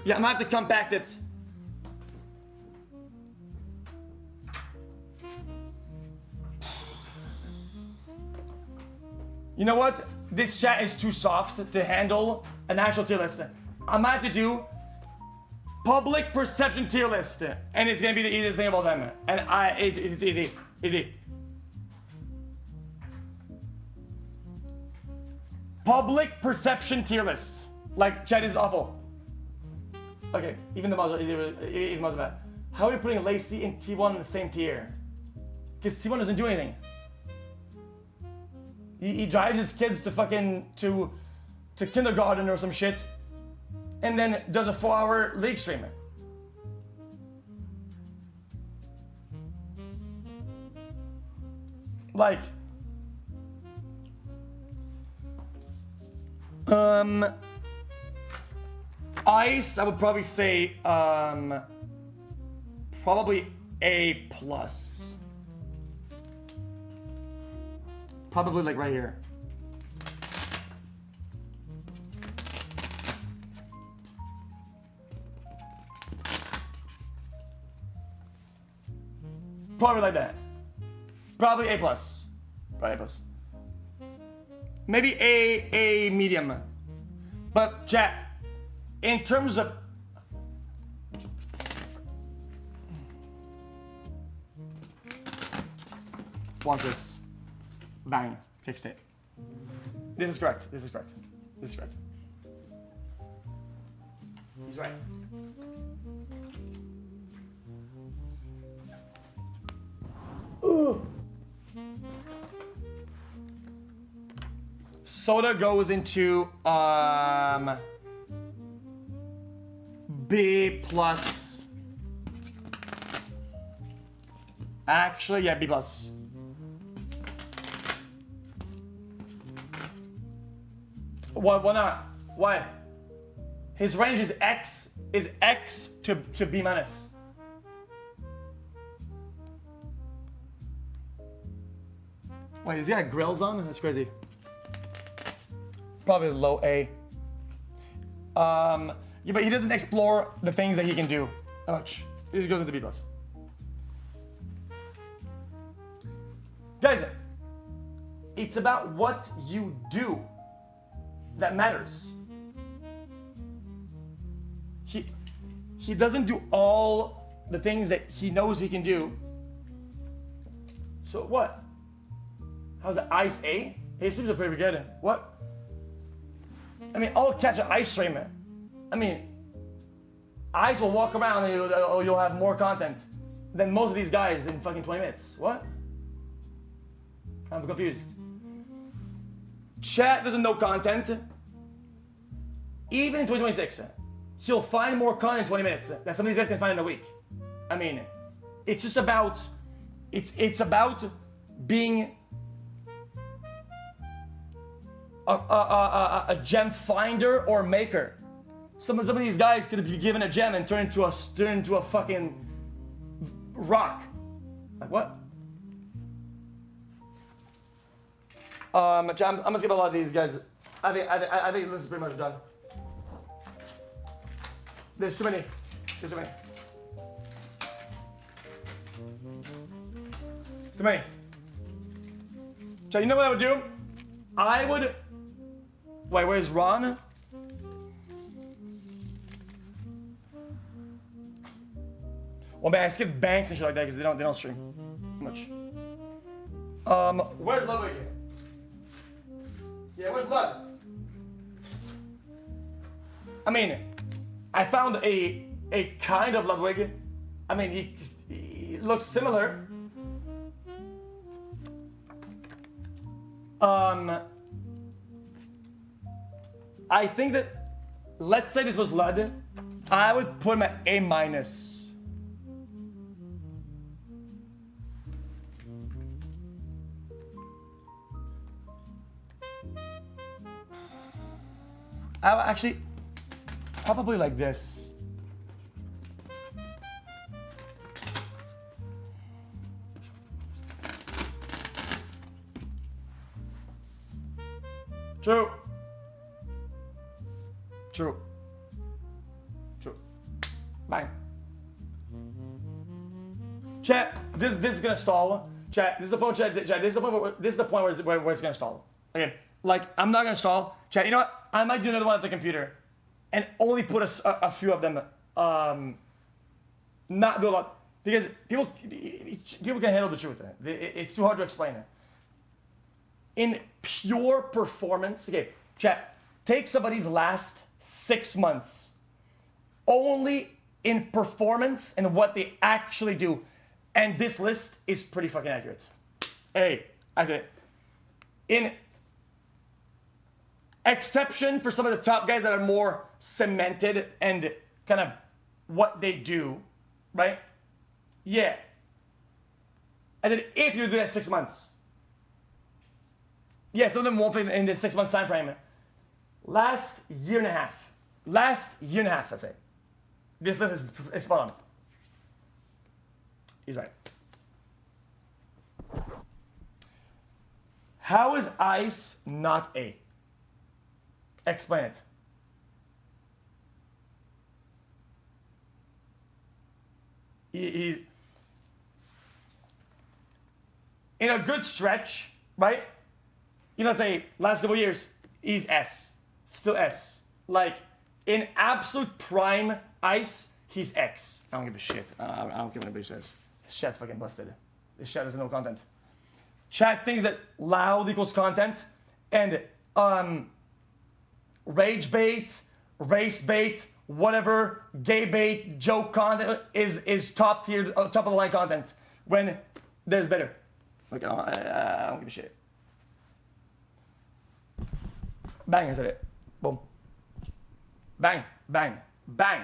Yeah, I might have to compact it. You know what? This chat is too soft to handle an actual tier list. I might have to do public perception tier list, and it's gonna be the easiest thing of all time. And it's easy, easy. Public perception tier list. Like, chat is awful. Okay, even the mods are bad. How are you putting Lacey and T1 in the same tier? Because T1 doesn't do anything. He drives his kids to fucking to kindergarten or some shit, and then does a 4-hour league stream. Like, Ice, I would probably say, probably A+. Probably like right here. Probably like that. Probably A+. Probably A+. Maybe A medium. But chat, in terms of want this. Bang. Fixed it. This is correct. This is correct. This is correct. He's right. Ugh. Soda goes into B+. Actually, yeah, B+. Why not? Why? His range is X to B-. Wait, is he got grills on? That's crazy. Probably low A. Yeah, but he doesn't explore the things that he can do that much. He just goes into B+. Guys, it's about what you do that matters. He doesn't do all the things that he knows he can do. So what? How's it? Ice A? His streams are pretty good. What? I mean, I'll catch an Ice streamer. I mean, Ice will walk around and you'll have more content than most of these guys in fucking 20 minutes. What? I'm confused. Chat doesn't know content. Even in 2026, he'll find more content in 20 minutes that some of these guys can find in a week. I mean, it's just about, it's about being a gem finder or maker. Some of these guys could be given a gem and turn into a fucking rock. Like what? I'm gonna skip a lot of these guys. I think this is pretty much done. There's too many. There's too many. Too many. So you know what I would do? I would. Wait, where's Ron? Well, man, I skip Banks and shit like that because they don't stream much. Where's Ludwig? Yeah, where's Lud? I mean, I found a kind of Ludwig. I mean, he looks similar. I think that, let's say this was Lud, I would put him at A-. I would actually, probably like this. True. True. True. Bang. Chat, this is gonna stall. Chat, this is the point. Chat, this is the point. This is the point where it's gonna stall. Okay, like I'm not gonna stall. Chat, you know what? I might do another one at the computer, and only put a few of them not build up because people can handle the truth. It's too hard to explain it. In pure performance, okay, chat, take somebody's last 6 months only in performance and what they actually do, and this list is pretty fucking accurate. Hey, I said it. In exception for some of the top guys that are more cemented and kind of what they do, right? Yeah. I said if you do that 6 months. Yeah, some of them won't play in the 6 months time frame. Last year and a half, I'd say. This list is spot on. He's right. How is ice not A? Explain it. He's in a good stretch, right? You know, let's say last couple of years, he's S, still S. Like in absolute prime ice, he's X. I don't give a shit. I don't care what anybody says. This chat's fucking busted. This chat has no content. Chat thinks that loud equals content, and rage bait, race bait, whatever, gay bait, joke content is top tier, top of the line content. When there's better. Like I don't give a shit. Bang, I said it. Boom. Bang, bang, bang.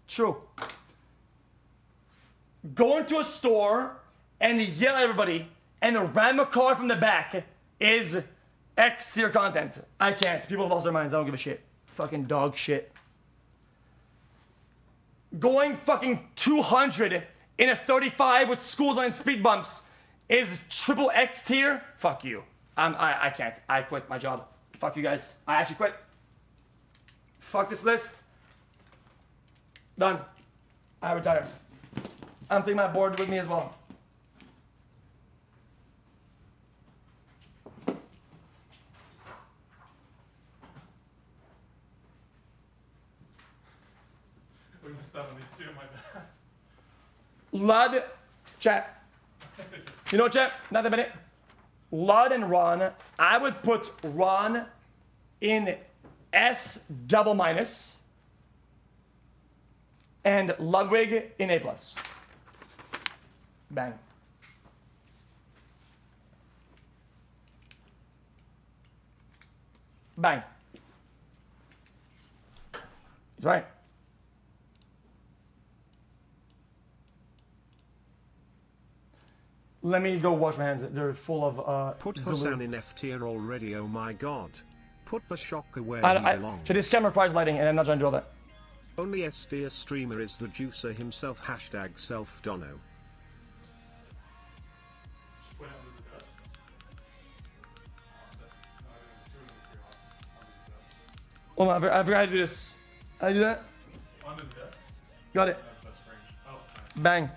True. Go into a store and yell at everybody and ram a car from the back is X tier content. I can't. People have lost their minds. I don't give a shit. Fucking dog shit. Going fucking 200 in a 35 with school zone and speed bumps is triple X tier. Fuck you. I can't. I quit my job. Fuck you guys. I actually quit. Fuck this list. Done. I retire. I'm taking my board with me as well. We missed out on these two, my bad. Lud, chat. You know what, chat? Not a minute. Lud and Ron. I would put Ron in S double minus and Ludwig in A plus. Bang. Bang. He's right. Let me go wash my hands. They're full of Put glue. Hassan in F tier already, oh my god. Put the shocker where I, he belongs. so this camera requires lighting, and I'm not trying to do all that. Only S tier streamer is the juicer himself. Hashtag self-dono. Just put it under the desk. Oh, that's, no, I think the two of them are pretty hot. Under the desk. Hold on, I forgot how to do this. How do you do that? Under the desk? Got it. That's range. Oh, nice. Bang.